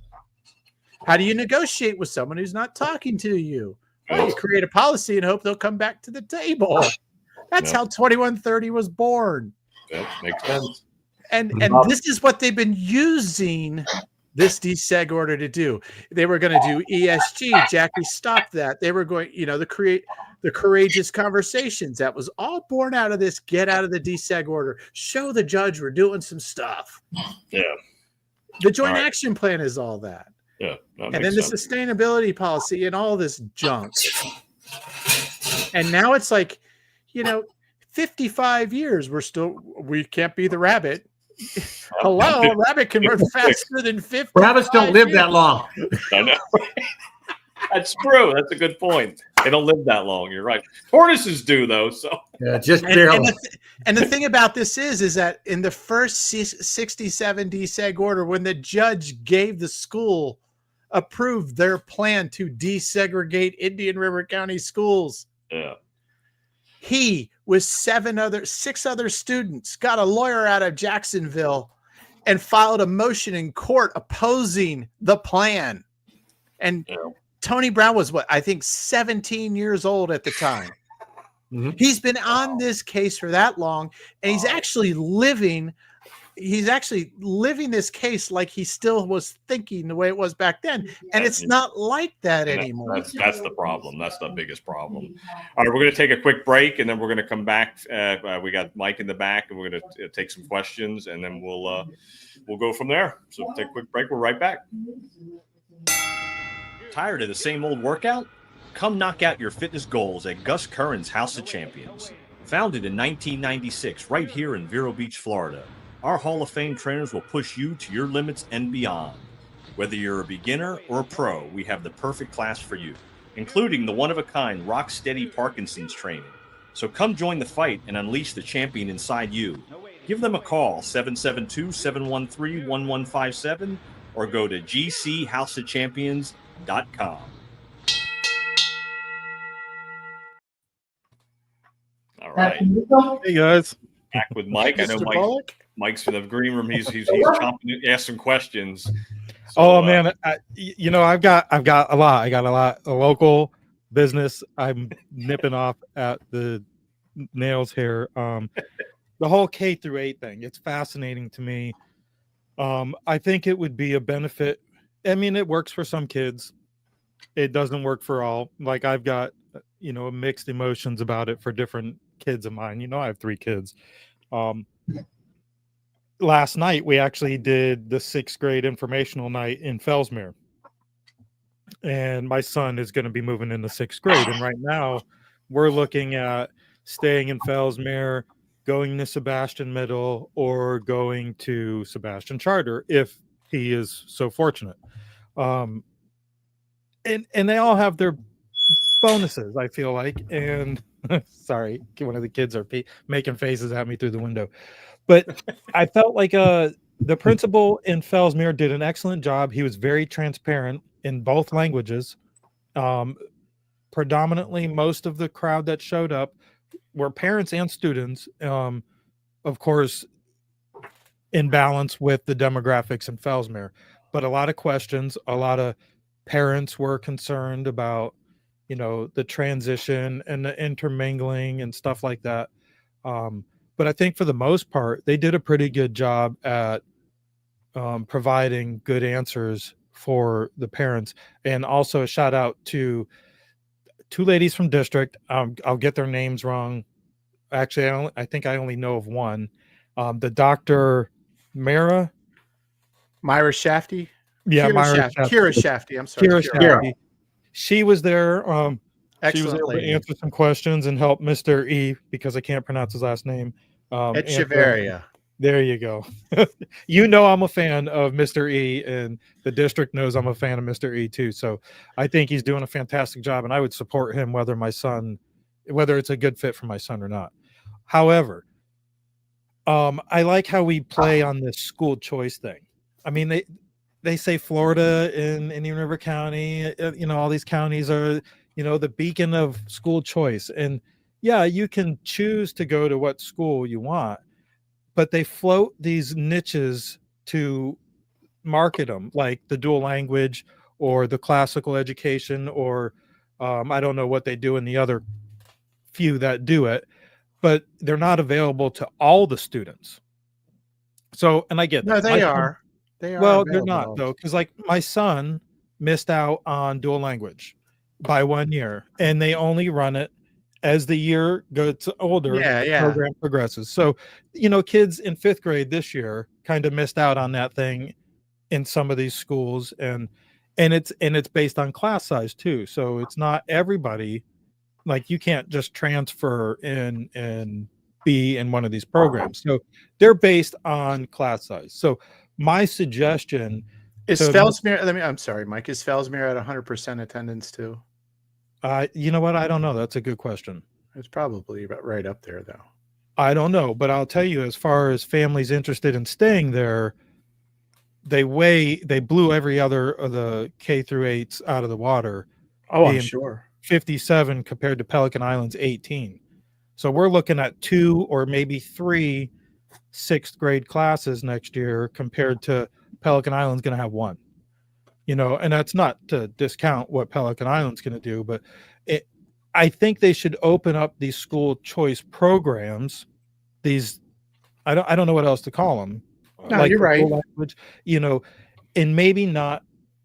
How do you negotiate with someone who's not talking to you? Well, you create a policy and hope they'll come back to the table. That's how 2130 was born. That makes sense. And this is what they've been using this deseg order to do. They were going to do ESG. Jackie stopped that. They were going, to create the courageous conversations. That was all born out of this. Get out of the deseg order. Show the judge we're doing some stuff. Yeah. The Joint Action Plan is all that. Yeah. And then the sustainability policy and all this junk. And now it's like, 55 years, we can't be the rabbit. Hello, a rabbit can run faster than 50. Rabbits don't live that long. I know. That's true. That's a good point. They don't live that long. You're right. Tortoises do, though. So just barely. And the thing about this is that in the first 67 deseg order, when the judge gave the school approved their plan to desegregate Indian River County schools, he with 6 other students got a lawyer out of Jacksonville and filed a motion in court opposing the plan. And Tony Brown was 17 years old at the time. He's been on this case for that long, and he's actually living he's actually living this case like he still was thinking the way it was back then, and it's not like that And anymore. that's the problem. That's the biggest problem. All right, we're going to take a quick break, and then we're going to come back. We got Mike in the back, and we're going to take some questions, and then we'll go from there. So take a quick break. We're right back. Tired of the same old workout? Come knock out your fitness goals at Gus Curran's House of Champions. Founded in 1996 right here in Vero Beach, Florida, our Hall of Fame trainers will push you to your limits and beyond. Whether you're a beginner or a pro, we have the perfect class for you, including the one-of-a-kind Rock Steady Parkinson's training. So come join the fight and unleash the champion inside you. Give them a call, 772-713-1157, or go to gchouseofchampions.com. All right. Hey guys. Back with Mike. I know Mike's in the green room. He's chomping, asking questions. So, man, I've got a lot. I got a lot. A local business. I'm nipping off at the nails here. The whole K through 8 thing. It's fascinating to me. I think it would be a benefit. I mean, it works for some kids. It doesn't work for all. Like I've got, mixed emotions about it for different kids of mine. I have 3 kids. Last night we actually did the 6th grade informational night in Fellsmere, and my son is going to be moving into 6th grade, and right now we're looking at staying in Fellsmere, going to Sebastian Middle, or going to Sebastian Charter if he is so fortunate. And they all have their bonuses, I feel like. And sorry, one of the kids are making faces at me through the window. But I felt like the principal in Fellsmere did an excellent job. He was very transparent in both languages. Predominantly, most of the crowd that showed up were parents and students, of course, in balance with the demographics in Fellsmere. But a lot of questions, a lot of parents were concerned about, the transition and the intermingling and stuff like that. But I think for the most part, they did a pretty good job at providing good answers for the parents. And also a shout out to 2 ladies from district. I'll get their names wrong. Actually, I think I only know of one. The Dr. Myra Shafty. Yeah, Kira Shafty. I'm sorry. Kira Shafty. She was there. She was able to lady. answer some questions and help Mr. E, because I can't pronounce his last name. Echeverria. There you go. I'm a fan of Mr. E, and the district knows I'm a fan of Mr. E too. So I think he's doing a fantastic job, and I would support him whether it's a good fit for my son or not. However, I like how we play on this school choice thing. I mean, they say Florida and Indian River County, all these counties are, the beacon of school choice. And yeah, you can choose to go to what school you want, but they float these niches to market them, like the dual language or the classical education, or I don't know what they do in the other few that do it, but they're not available to all the students. So, and I get that. No, they are. They are. Well, they're not though, because like my son missed out on dual language by 1 year, and they only run it as the year gets older. The program progresses. So, kids in 5th grade this year kind of missed out on that thing in some of these schools, and it's based on class size too. So it's not everybody. Like you can't just transfer and be in one of these programs. So they're based on class size. So my suggestion is Fellsmere. I'm sorry, Mike. Is Fellsmere at 100% attendance too? You know what? I don't know. That's a good question. It's probably right up there, though. I don't know, but I'll tell you, as far as families interested in staying there, they blew every other of the K through 8s out of the water. Oh, I'm sure. 57 compared to Pelican Island's 18. So we're looking at 2 or maybe 3 6th grade classes next year compared to Pelican Island's going to have 1. And that's not to discount what Pelican Island's going to do, but I think they should open up these school choice programs. These, I don't know what else to call them. No, like you're the right. dual language, you know, and maybe not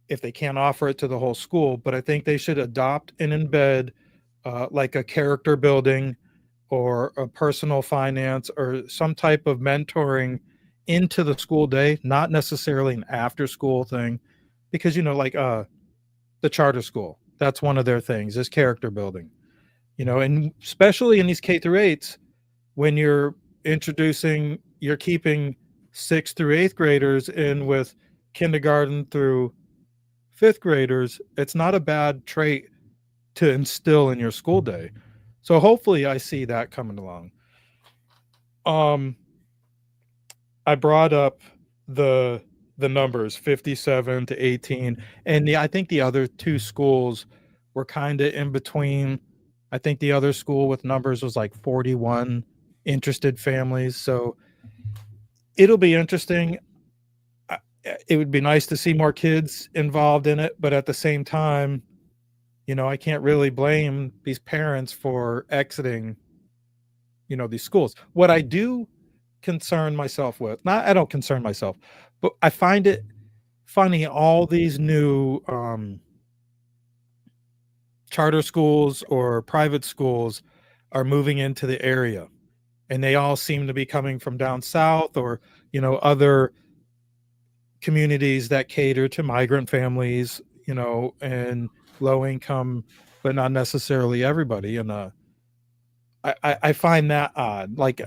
if they can't offer it to the whole school, but I think they should adopt and embed like a character building or a personal finance or some type of mentoring into the school day, not necessarily an after school thing, because, you know, like the charter school, that's one of their things is character building, you know, and especially in these K through 8s, when you're keeping 6th through 8th graders in with kindergarten through 5th graders, it's not a bad trait to instill in your school day. So hopefully I see that coming along. I brought up the numbers 57 to 18, and I think the other two schools were kind of in between. I think the other school with numbers was like 41 interested families. So it'll be interesting. It would be nice to see more kids involved in it, but at the same time, you know, I can't really blame these parents for exiting, you know, these schools. What I do concern myself with, not I don't concern myself, but I find it funny, all these new charter schools or private schools are moving into the area, and they all seem to be coming from down south or, you know, other communities that cater to migrant families, you know, and low income, but not necessarily everybody. And I find that odd. Like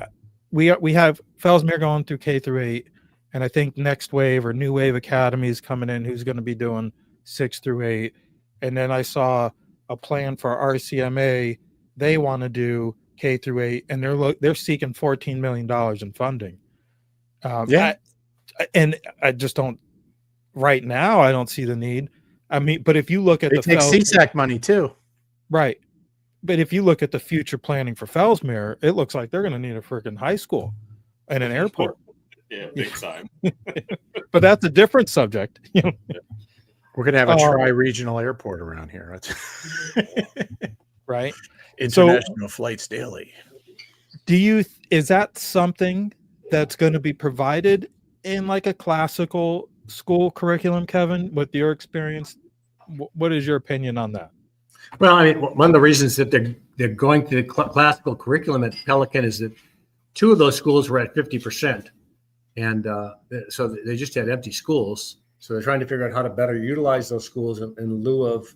we have Fellsmere going through K through 8, and I think Next Wave or New Wave Academy is coming in, who's going to be doing 6 through 8. And then I saw a plan for RCMA. They want to do K through 8, and they're seeking $14 million in funding. And I just don't. Right now, I don't see the need. I mean, but if you look at they take CSAC money too, right? But if you look at the future planning for Fellsmere, it looks like they're going to need a freaking high school and an airport. Yeah, big time. But that's a different subject. You know? We're going to have a tri-regional airport around here, right? International flights daily. Is that something that's going to be provided in like a classical school curriculum, Kevin, with your experience? What is your opinion on that? Well, I mean, one of the reasons that they're going to the classical curriculum at Pelican is that two of those schools were at 50%. And so they just had empty schools. So they're trying to figure out how to better utilize those schools in lieu of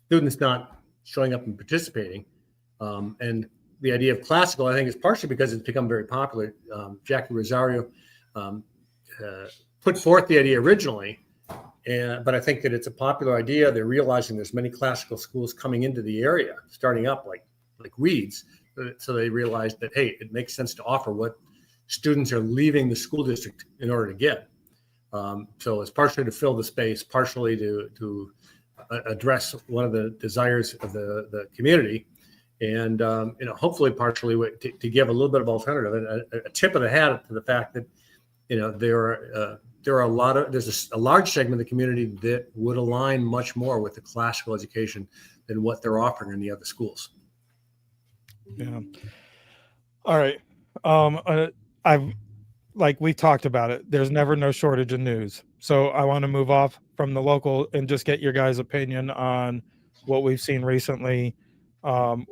students not showing up and participating. And the idea of classical, I think, is partially because it's become very popular. Jackie Rosario put forth the idea originally, but I think that it's a popular idea. They're realizing there's many classical schools coming into the area, starting up like weeds. So they realized that, hey, it makes sense to offer what students are leaving the school district in order to get. So it's partially to fill the space, partially to address one of the desires of the community, and hopefully partially to give a little bit of alternative and a tip of the hat to the fact that there's a large segment of the community that would align much more with the classical education than what they're offering in the other schools. Yeah. All right. I've like we talked about it. There's never no shortage of news. So I want to move off from the local and just get your guys' opinion on what we've seen recently.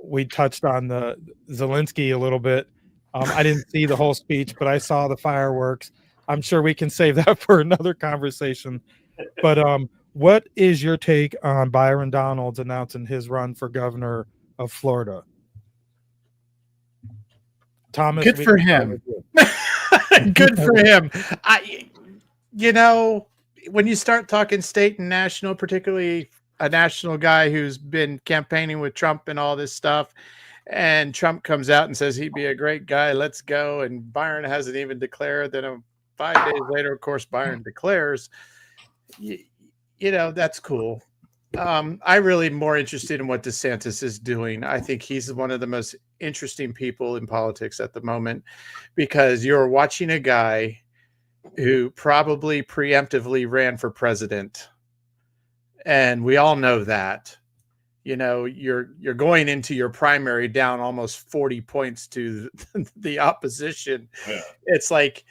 We touched on the Zelensky a little bit. I didn't see the whole speech, but I saw the fireworks. I'm sure we can save that for another conversation. But what is your take on Byron Donalds announcing his run for governor of Florida? Thomas, good for him. Good for him. When you start talking state and national, particularly a national guy who's been campaigning with Trump and all this stuff, and Trump comes out and says he'd be a great guy, let's go, and Byron hasn't even declared. Then 5 days later, of course, Byron declares. That's cool. I'm really more interested in what DeSantis is doing. I think he's one of the most interesting people in politics at the moment, because you're watching a guy who probably preemptively ran for president. And we all know that. You're going into your primary down almost 40 points to the opposition. Yeah. It's like,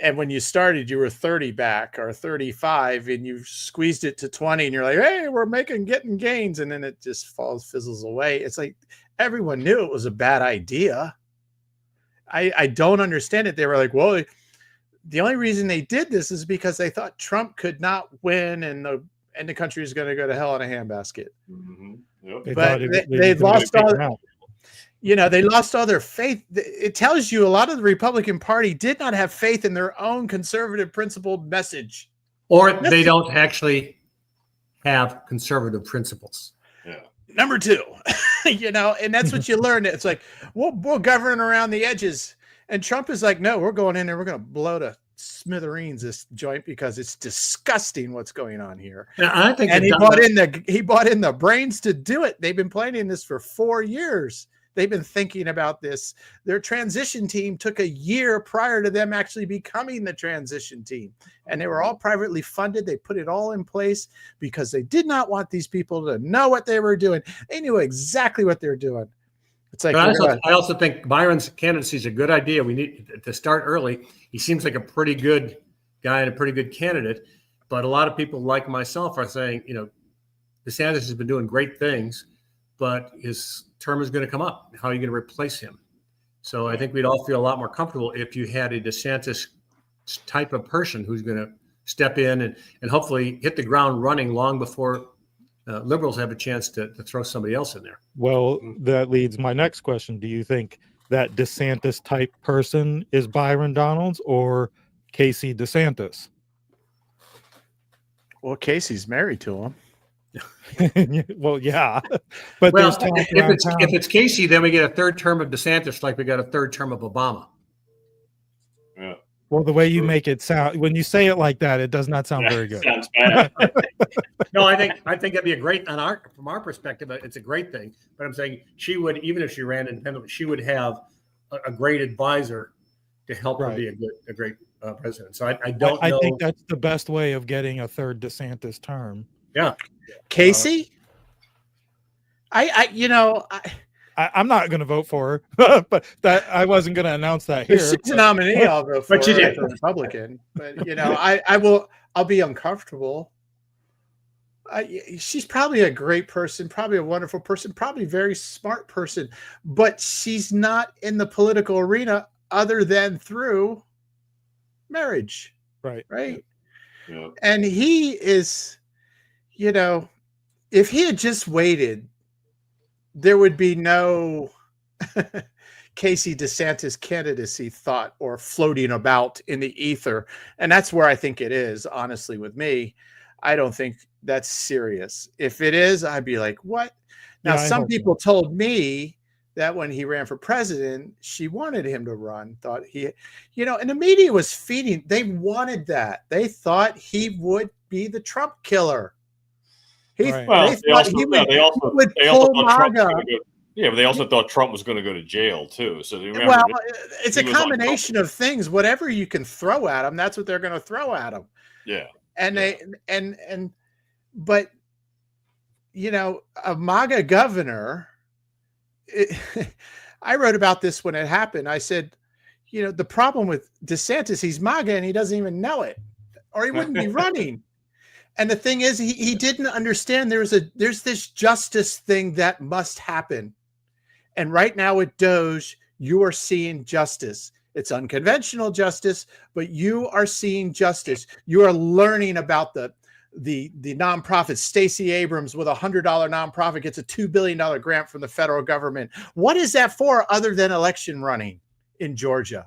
And when you started, you were 30 back or 35, and you squeezed it to 20, and you're like, hey, we're getting gains. And then it just fizzles away. It's like everyone knew it was a bad idea. I don't understand it. They were like, well, the only reason they did this is because they thought Trump could not win, and the country is going to go to hell in a handbasket. Mm-hmm. Yep. But they lost all. They lost all their faith. It tells you a lot of the Republican Party did not have faith in their own conservative principled message. Or they don't actually have conservative principles. Yeah. Number two, and that's what you learn. It's like, we'll govern around the edges. And Trump is like, no, we're going in there. We're going to blow to smithereens this joint because it's disgusting what's going on here. Now, I think, and he bought in the brains to do it. They've been planning this for 4 years. They've been thinking about this. Their transition team took a year prior to them actually becoming the transition team. And they were all privately funded. They put it all in place because they did not want these people to know what they were doing. They knew exactly what they're doing. It's like, I also think Byron's candidacy is a good idea. We need to start early. He seems like a pretty good guy and a pretty good candidate. But a lot of people like myself are saying, DeSantis has been doing great things, but his term is going to come up. How are you going to replace him? So I think we'd all feel a lot more comfortable if you had a DeSantis type of person who's going to step in and hopefully hit the ground running long before liberals have a chance to throw somebody else in there. Well, that leads my next question. Do you think that DeSantis type person is Byron Donalds or Casey DeSantis? Well, Casey's married to him. Well, yeah, but if it's Casey, then we get a third term of DeSantis, like we got a third term of Obama. Yeah. Well, the way you make it sound, when you say it like that, it does not sound very good. Sounds bad. No, I think that'd be a great from our perspective. It's a great thing. But I'm saying she would, even if she ran independently, she would have a great advisor to help her be a great president. So I don't know. I think that's the best way of getting a third DeSantis term. Yeah. Casey? I'm not going to vote for her, but that I wasn't going to announce that here. If she's a nominee, I'll vote for her as a Republican. But I'll be uncomfortable. She's probably a great person, probably a wonderful person, probably a very smart person, but she's not in the political arena other than through marriage. Right. Yeah. And he is, if he had just waited, there would be no Casey DeSantis candidacy thought or floating about in the ether. And that's where I think it is, honestly, with me. I don't think that's serious. If it is, I'd be like, what? Now, some people told me that when he ran for president, she wanted him to run, thought and the media was feeding. They wanted that. They thought he would be the Trump killer. They also thought Trump was going to go to jail too. So it's a combination of things. Whatever you can throw at him, that's what they're going to throw at him. Yeah. But a MAGA governor. I wrote about this when it happened. I said, the problem with DeSantis, he's MAGA and he doesn't even know it, or he wouldn't be running. And the thing is, he didn't understand there's this justice thing that must happen. And right now at Doge, you are seeing justice. It's unconventional justice, but you are seeing justice. You are learning about the nonprofit. Stacey Abrams with $100 nonprofit gets a $2 billion grant from the federal government. What is that for other than election running in Georgia?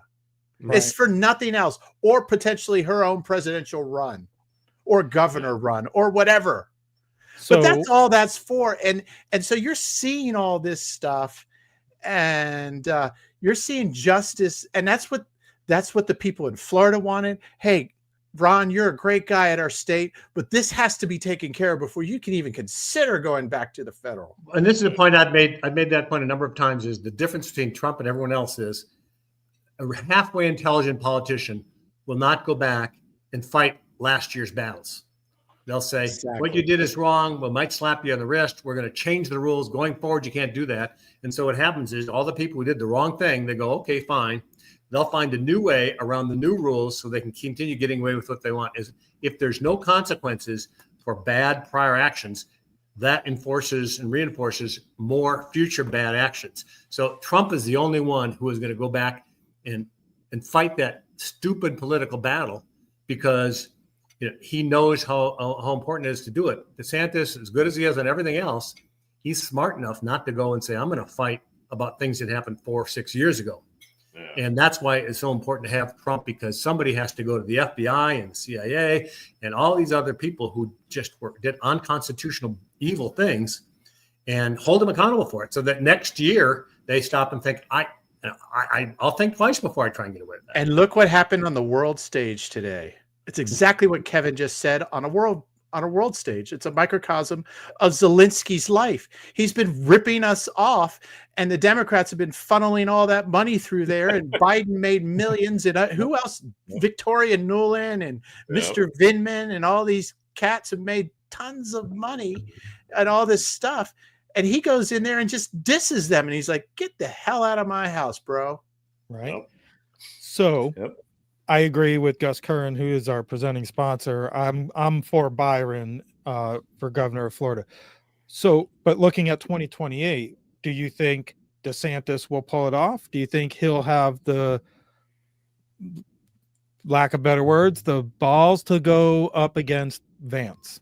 Right. It's for nothing else, or potentially her own presidential run or governor run or whatever. But that's all that's for. And so you're seeing all this stuff, and you're seeing justice. And that's what the people in Florida wanted. Hey, Ron, you're a great guy at our state, but this has to be taken care of before you can even consider going back to the federal. And this is a point I've made that point a number of times, is the difference between Trump and everyone else is a halfway intelligent politician will not go back and fight last year's battles. They'll say, what you did is wrong. We might slap you on the wrist. We're going to change the rules going forward. You can't do that. And so what happens is all the people who did the wrong thing, they go, okay, fine. they'll find a new way around the new rules so they can continue getting away with what they want. Is if there's no consequences for bad prior actions, that enforces and reinforces more future bad actions. So Trump is the only one who is going to go back and fight that stupid political battle because he knows how important it is to do it. DeSantis, as good as he is on everything else, he's smart enough not to go and say, I'm going to fight about things that happened 4 or 6 years ago. Yeah. And that's why it's so important to have Trump, because somebody has to go to the FBI and the CIA and all these other people who just did unconstitutional, evil things and hold them accountable for it, so that next year they stop and think, I'll think twice before I try and get away with that. And look what happened on the world stage today. It's exactly what Kevin just said on a world stage. It's a microcosm of Zelensky's life. He's been ripping us off, and the Democrats have been funneling all that money through there, and Biden made millions. And who else? Victoria Nuland and Mr. Vindman and all these cats have made tons of money and all this stuff. And he goes in there and just disses them. And he's like, get the hell out of my house, bro. Right. Yep. So I agree with Gus Curran, who is our presenting sponsor. I'm for Byron for governor of Florida. So, but looking at 2028, do you think DeSantis will pull it off? Do you think he'll have the, lack of better words, the balls to go up against Vance?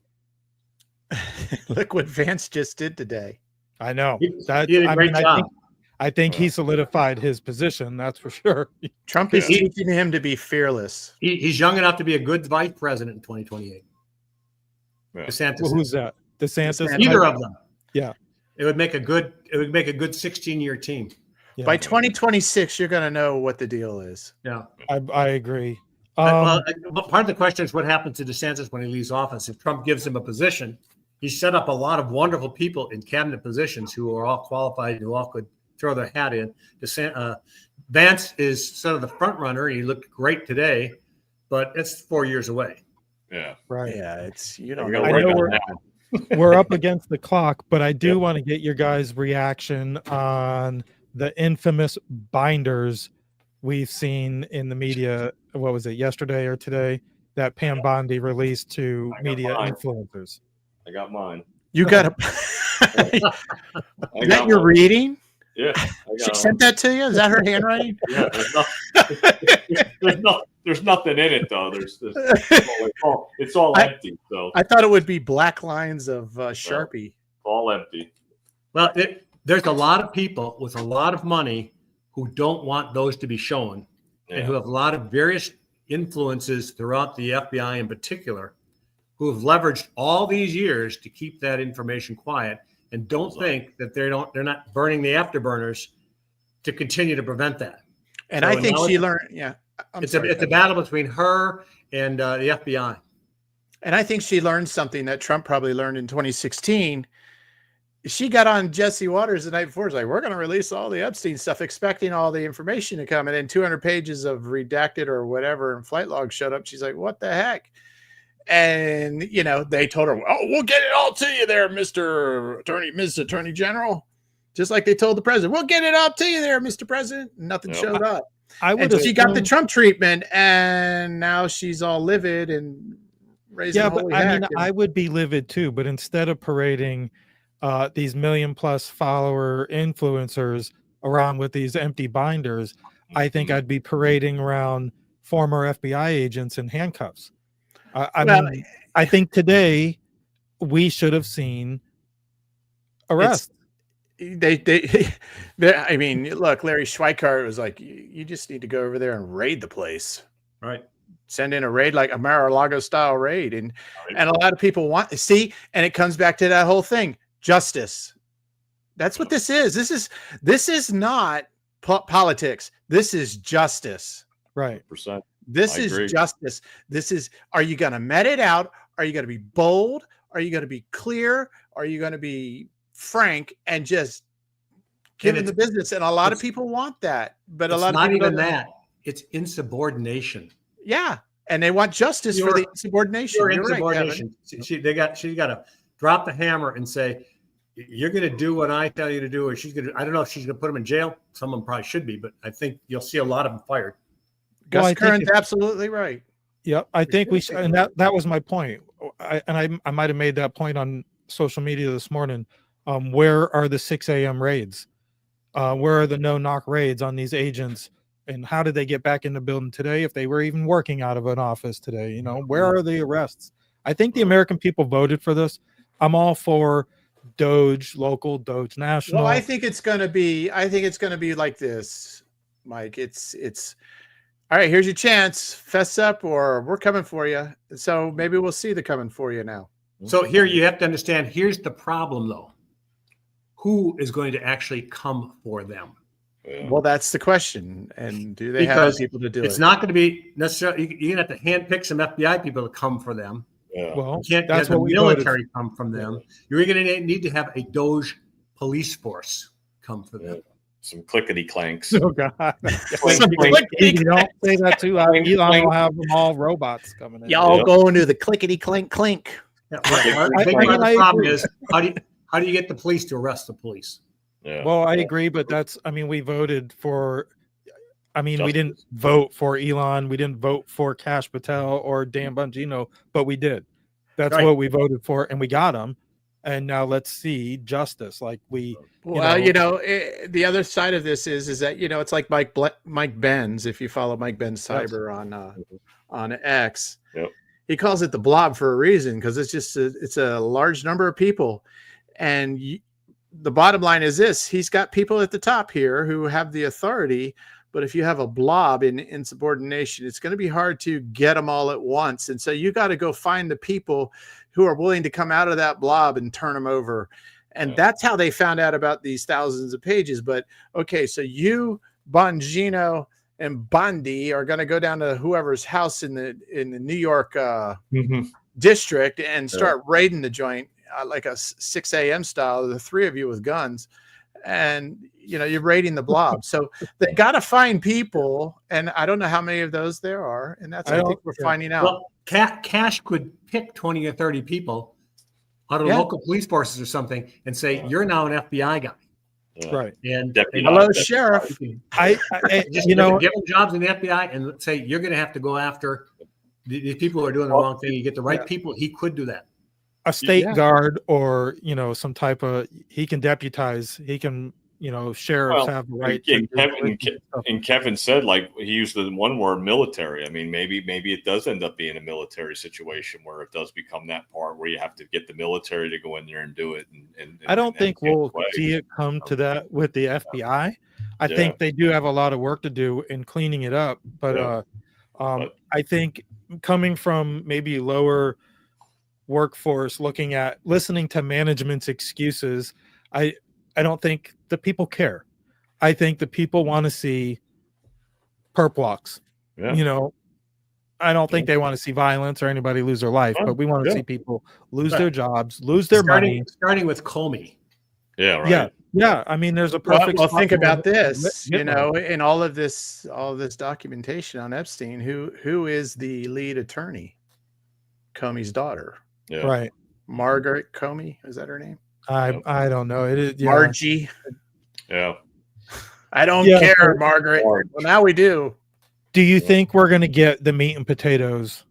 Look what Vance just did today. I know. He did a great job. I think he solidified his position. That's for sure. Trump is teaching him to be fearless. He's young enough to be a good vice president in 2028. Yeah. DeSantis. Well, who's that? DeSantis. Either of them. Yeah. It would make a good 16-year team. Yeah. By 2026, you're going to know what the deal is. Yeah. I agree. Well, part of the question is what happens to DeSantis when he leaves office. If Trump gives him a position, he set up a lot of wonderful people in cabinet positions who are all qualified, who all could throw their hat in. Vance is sort of the front runner. He looked great today, but it's 4 years away. Yeah. Right. Yeah. It's, you I know, know we're up against the clock, but I do want to get your guys' reaction on the infamous binders we've seen in the media. What was it, yesterday or today, that Pam Bondi released to media influencers? I got mine. You got to. Is that your reading? Yeah. She sent that to you? Is that her handwriting? Yeah. There's nothing in it though. It's all empty. So I thought it would be black lines of Sharpie. All empty. Well, there's a lot of people with a lot of money who don't want those to be shown, and who have a lot of various influences throughout the FBI in particular, who have leveraged all these years to keep that information quiet, and don't think that they're not burning the afterburners to continue to prevent that. And so I think she learned. Yeah, it's a battle between her and the FBI. And I think she learned something that Trump probably learned in 2016. She got on Jesse Waters the night before. It's like, we're going to release all the Epstein stuff, expecting all the information to come. And then 200 pages of redacted or whatever and flight logs showed up. She's like, what the heck? And, you know, they told her, oh, we'll get it all to you there, Ms. Attorney General. Just like they told the president, we'll get it all to you there, Mr. President. Nothing showed up. She got the Trump treatment, and now she's all livid and raising holy heck. I mean, I would be livid too, but instead of parading these 1 million+ follower influencers around with these empty binders, I think I'd be parading around former FBI agents in handcuffs. I think today we should have seen arrests. I mean, look, Larry Schweikart was like, you just need to go over there and raid the place. Right. Send in a raid, like a Mar-a-Lago style raid. And a lot of people want to see, and it comes back to that whole thing. Justice. That's what this is. This is not politics. This is justice. Right. This is justice. This is, are you going to met it out? Are you going to be bold? Are you going to be clear? Are you going to be frank and just give it the business? And a lot of people want that, but a lot of people not even that. It's insubordination. Yeah. And they want justice for the insubordination. You're insubordination. Right, she's got to drop the hammer and say, you're going to do what I tell you to do, or she's going to, I don't know if she's going to put them in jail. Some of them probably should be, but I think you'll see a lot of them fired. Well, Gus Curran's absolutely right. Yep, I think we should, and that was my point. I might have made that point on social media this morning. Where are the 6 a.m. raids? Where are the no-knock raids on these agents? And how did they get back in the building today if they were even working out of an office today? You know, where are the arrests? I think the American people voted for this. I'm all for Doge local, Doge national. Well, I think it's going to be like this, Mike. It's all right, here's your chance. Fess up or we're coming for you. So maybe we'll see the coming for you now. So here you have to understand, here's the problem though. Who is going to actually come for them? Well, that's the question. And do they have people to do it? It's not going to be necessarily, you're going to have to handpick some FBI people to come for them. Yeah. Well, You can't that's have what the we voted military come from them. You're going to need to have a Doge police force come for them. Some clickety clanks. Oh God! Some You don't say that too loud. Elon will have them all robots coming in. Y'all go into the clickety clink clink. Yeah, I the problem agree. is how do you get the police to arrest the police? Yeah. Well, I agree, but we voted for. We Justice. didn't vote for Elon. We didn't vote for Cash Patel or Dan Bongino, but we did. That's Right. what we voted for, and we got them. And now let's see justice. Like we. Well, the other side of this is that it's like Mike Benz. If you follow Mike Benz Cyber on X, Yep. he calls it the blob for a reason because it's a large number of people, and the bottom line is this: he's got people at the top here who have the authority. But if you have a blob in insubordination, it's going to be hard to get them all at once. And so you got to go find the people who are willing to come out of that blob and turn them over. And that's how they found out about these thousands of pages. But okay, so you, Bongino, and Bondi are going to go down to whoever's house in the New York district and start raiding the joint like a 6 a.m. style, the three of you with guns. And you're raiding the blob, so they got to find people, and I don't know how many of those there are, and that's I think we're finding out. Well, Cash could pick 20 or 30 people out of local police forces or something, and say you're now an FBI guy, Right? and hello, sheriff. Give them jobs in the FBI, and say you're going to have to go after these people who are doing the wrong thing. You get the right people. He could do that. A state guard or some type of he can deputize. He can sheriffs have the right. And Kevin said, like, he used the one word military. I mean, maybe it does end up being a military situation where it does become that part where you have to get the military to go in there and do it. And I don't think we'll see it come to that with the FBI. I think they do have a lot of work to do in cleaning it up. But I think coming from maybe lower workforce, listening to management's excuses, I don't think the people care. I think the people want to see perp walks. I don't think they want to see violence or anybody lose their life, but we want to see people lose their jobs, lose their money. Starting with Comey. Yeah, right. Yeah. I mean, there's a perfect. Well, think about this. In all of this documentation on Epstein, who is the lead attorney? Comey's daughter. Yeah. Right. Margaret Comey, is that her name? I don't know. It is Margie. Yeah. I don't care, Margaret. Well, now we do. Do you think we're going to get the meat and potatoes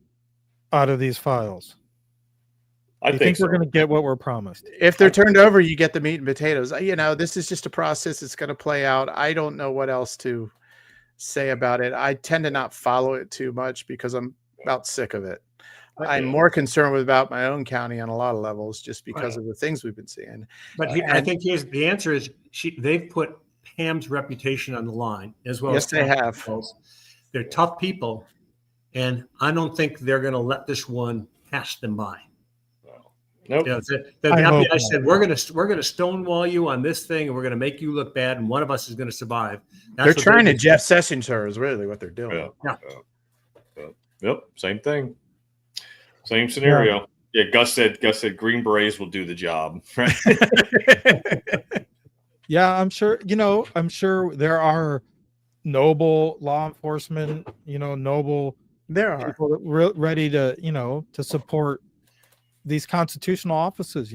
out of these files? I think we're going to get what we're promised. If they're turned over, you get the meat and potatoes. This is just a process. It's going to play out. I don't know what else to say about it. I tend to not follow it too much because I'm about sick of it. I'm more concerned about my own county on a lot of levels just because of the things we've been seeing. But I think the answer is they've put Pam's reputation on the line as well. Yes, they have. They're tough people, and I don't think they're going to let this one pass them by. Nope. The FBI said we're going to stonewall you on this thing, and we're going to make you look bad, and one of us is going to survive. They're trying to Jeff Sessions her is really what they're doing. Yep. Same thing. Same scenario. Yeah. Gus said Green Berets will do the job. Right? Yeah, I'm sure. I'm sure there are noble law enforcement. Noble. There are people ready to to support these constitutional offices.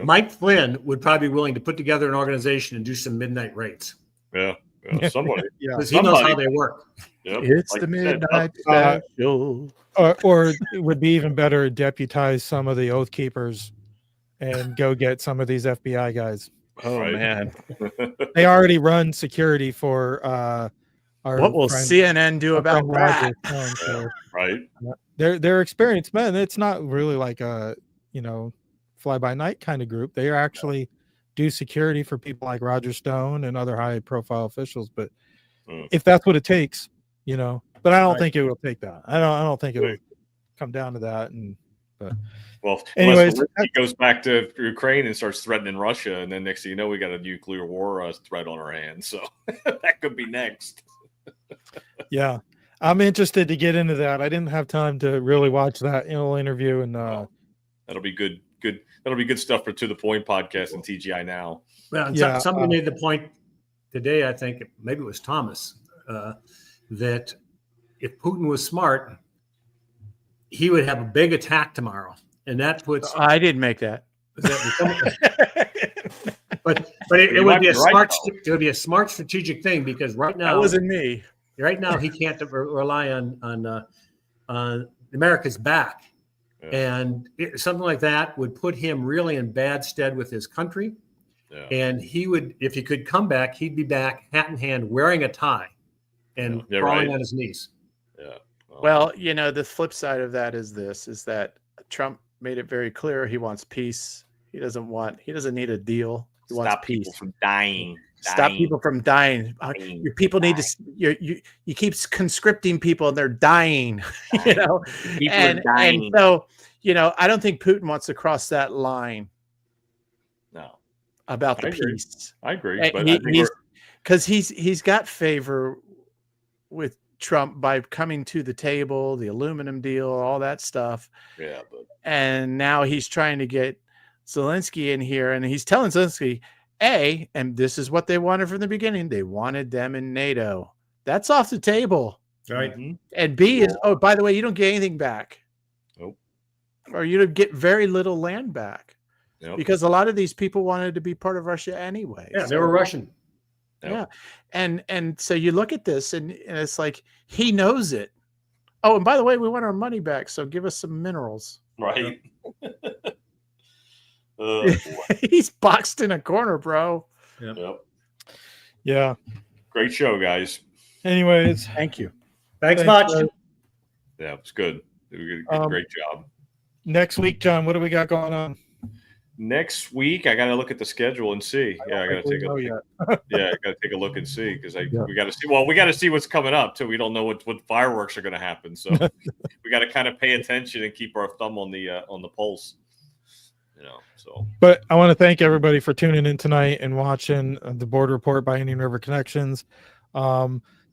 Mike Flynn would probably be willing to put together an organization and do some midnight raids. Yeah, somebody. Yeah. Because he knows how they work. Yep. It's Like the you said, midnight uh, special. Or it would be even better to deputize some of the Oath Keepers and go get some of these FBI guys. Oh Right. man, They already run security for our what will friend- CNN do our about friend that? Roger Stone, so Right. they're experienced men. It's not really like a fly by night kind of group. They actually do security for people like Roger Stone and other high profile officials. But if that's what it takes, but I don't think it will take that. I don't think it will come down to that. Well, anyways, unless he goes back to Ukraine and starts threatening Russia, and then next thing you know, we got a nuclear war threat on our hands. So that could be next. Yeah, I'm interested to get into that. I didn't have time to really watch that interview, and that'll be good. That'll be good stuff for To The Point podcast and TGI Now. Well, and Yeah, somebody made the point today, I think maybe it was Thomas, that if Putin was smart, he would have a big attack tomorrow. And that puts I didn't make that. but it would be a smart it would be a smart strategic thing, because right now That wasn't me. Right now he can't rely on America's back. Yeah. And something like that would put him really in bad stead with his country. Yeah. And he would, if he could come back, he'd be back hat in hand, wearing a tie and crawling on his knees. Yeah. Well, the flip side of that is that Trump made it very clear he wants peace. He doesn't need a deal. He wants peace. People from dying. Stop people from dying. Your people need to. You keep conscripting people, and they're dying. People are dying. And so I don't think Putin wants to cross that line. No, about the peace. I agree, but he's got favor with Trump by coming to the table, the aluminum deal, all that stuff. Yeah, and now he's trying to get Zelensky in here, and he's telling Zelensky, and this is what they wanted from the beginning. They wanted them in NATO. That's off the table. Right. Mm-hmm. And B is, by the way, you don't get anything back. Nope. Or you get very little land back. Yep. Because a lot of these people wanted to be part of Russia anyway. Yeah, they were Russian. Yep. Yeah. And so you look at this and it's like, he knows it. Oh, and by the way, we want our money back. So give us some minerals. Right. He's boxed in a corner, bro. Yep. Yeah. Great show, guys. Anyways, thank you. Thanks much. Yeah, it's good. You did a great job. Next week, John, what do we got going on? Next week, I got to look at the schedule and see. I got to take a look and see, because we got to see. Well, we got to see what's coming up too. We don't know what fireworks are going to happen, so we got to kind of pay attention and keep our thumb on the pulse. So. But I want to thank everybody for tuning in tonight and watching the board report by Indian River Connections.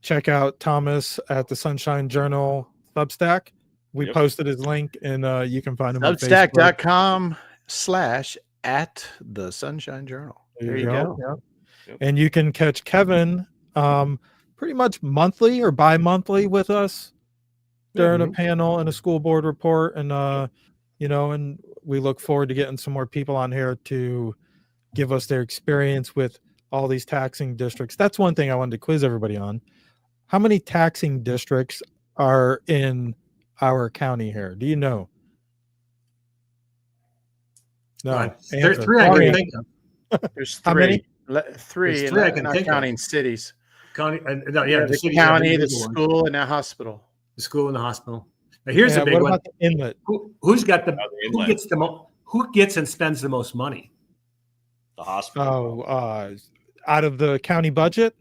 Check out Thomas at the Sunshine Journal Substack. We posted his link, and you can find him on Substack.com/@the Sunshine Journal. There you go. Yeah. Yep. And you can catch Kevin pretty much monthly or bi-monthly with us during a panel and a school board report. And, and we look forward to getting some more people on here to give us their experience with all these taxing districts. That's one thing I wanted to quiz everybody on. How many taxing districts are in our county here? Do you know? No. There's three I can think of. There's three. How many? Three, There's three I can not think counting of. cities. The The county, the school, and the hospital. The school and the hospital. Now here's a big what one. about the inlet? Who gets and spends the most money? The hospital. Out of the county budget?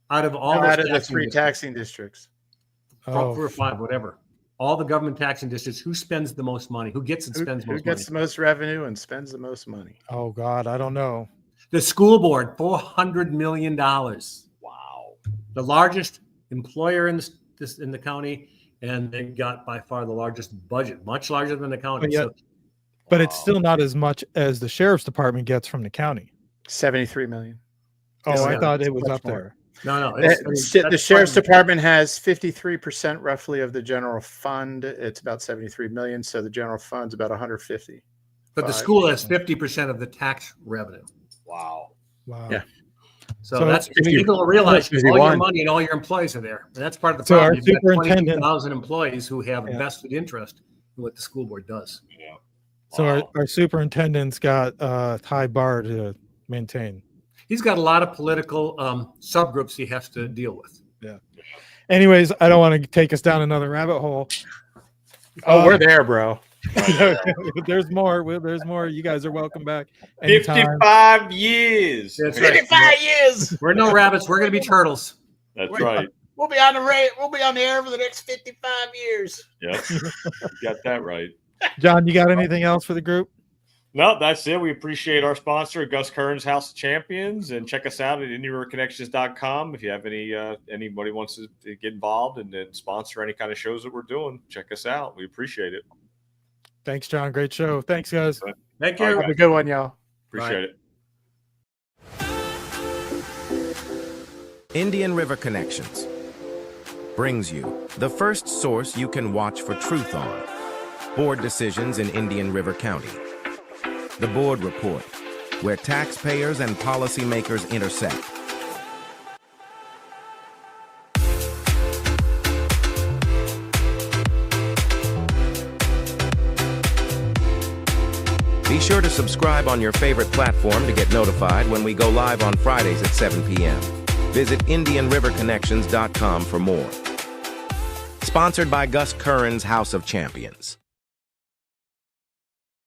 Out of all Out of the three taxing districts. 4 or 5, whatever. All the government taxing districts, who spends the most money? Who gets and spends most money? Who gets the most revenue and spends the most money? Oh, God, I don't know. The school board, $400 million. Wow. The largest employer in the county, and they got by far the largest budget, much larger than the county. But it's still not as much as the sheriff's department gets from the county. 73 million. Oh, I thought it was up there. No. The sheriff's department has 53% roughly of the general fund. It's about 73 million. So the general fund's about 150. But the school has 50% of the tax revenue. Wow. Wow. Yeah. So that's people don't realize all your money and all your employees are there. And that's part of the So our problem. You've got superintendent- 22,000 employees who have a vested interest in what the school board does. Yeah. So our superintendent's got a high bar to maintain. He's got a lot of political subgroups he has to deal with. Yeah. Anyways, I don't want to take us down another rabbit hole. Oh, we're there, bro. There's more. There's more. You guys are welcome back. Anytime. 55 years. That's right. 55 years. We're no rabbits. We're going to be turtles. That's right. We'll be on the air for the next 55 years. Yep. You got that right. John, you got anything else for the group? No, that's it. We appreciate our sponsor, Gus Kern's House of Champions, and check us out at IndianRiverConnections.com. If you have anybody wants to get involved and sponsor any kind of shows that we're doing, check us out. We appreciate it. Thanks, John. Great show. Thanks, guys. Thank you. Have a good one, y'all. Appreciate it. Indian River Connections brings you the first source you can watch for truth on board decisions in Indian River County. The Board Report, where taxpayers and policymakers intersect. Be sure to subscribe on your favorite platform to get notified when we go live on Fridays at 7 p.m. Visit IndianRiverConnections.com for more. Sponsored by Gus Kern's House of Champions.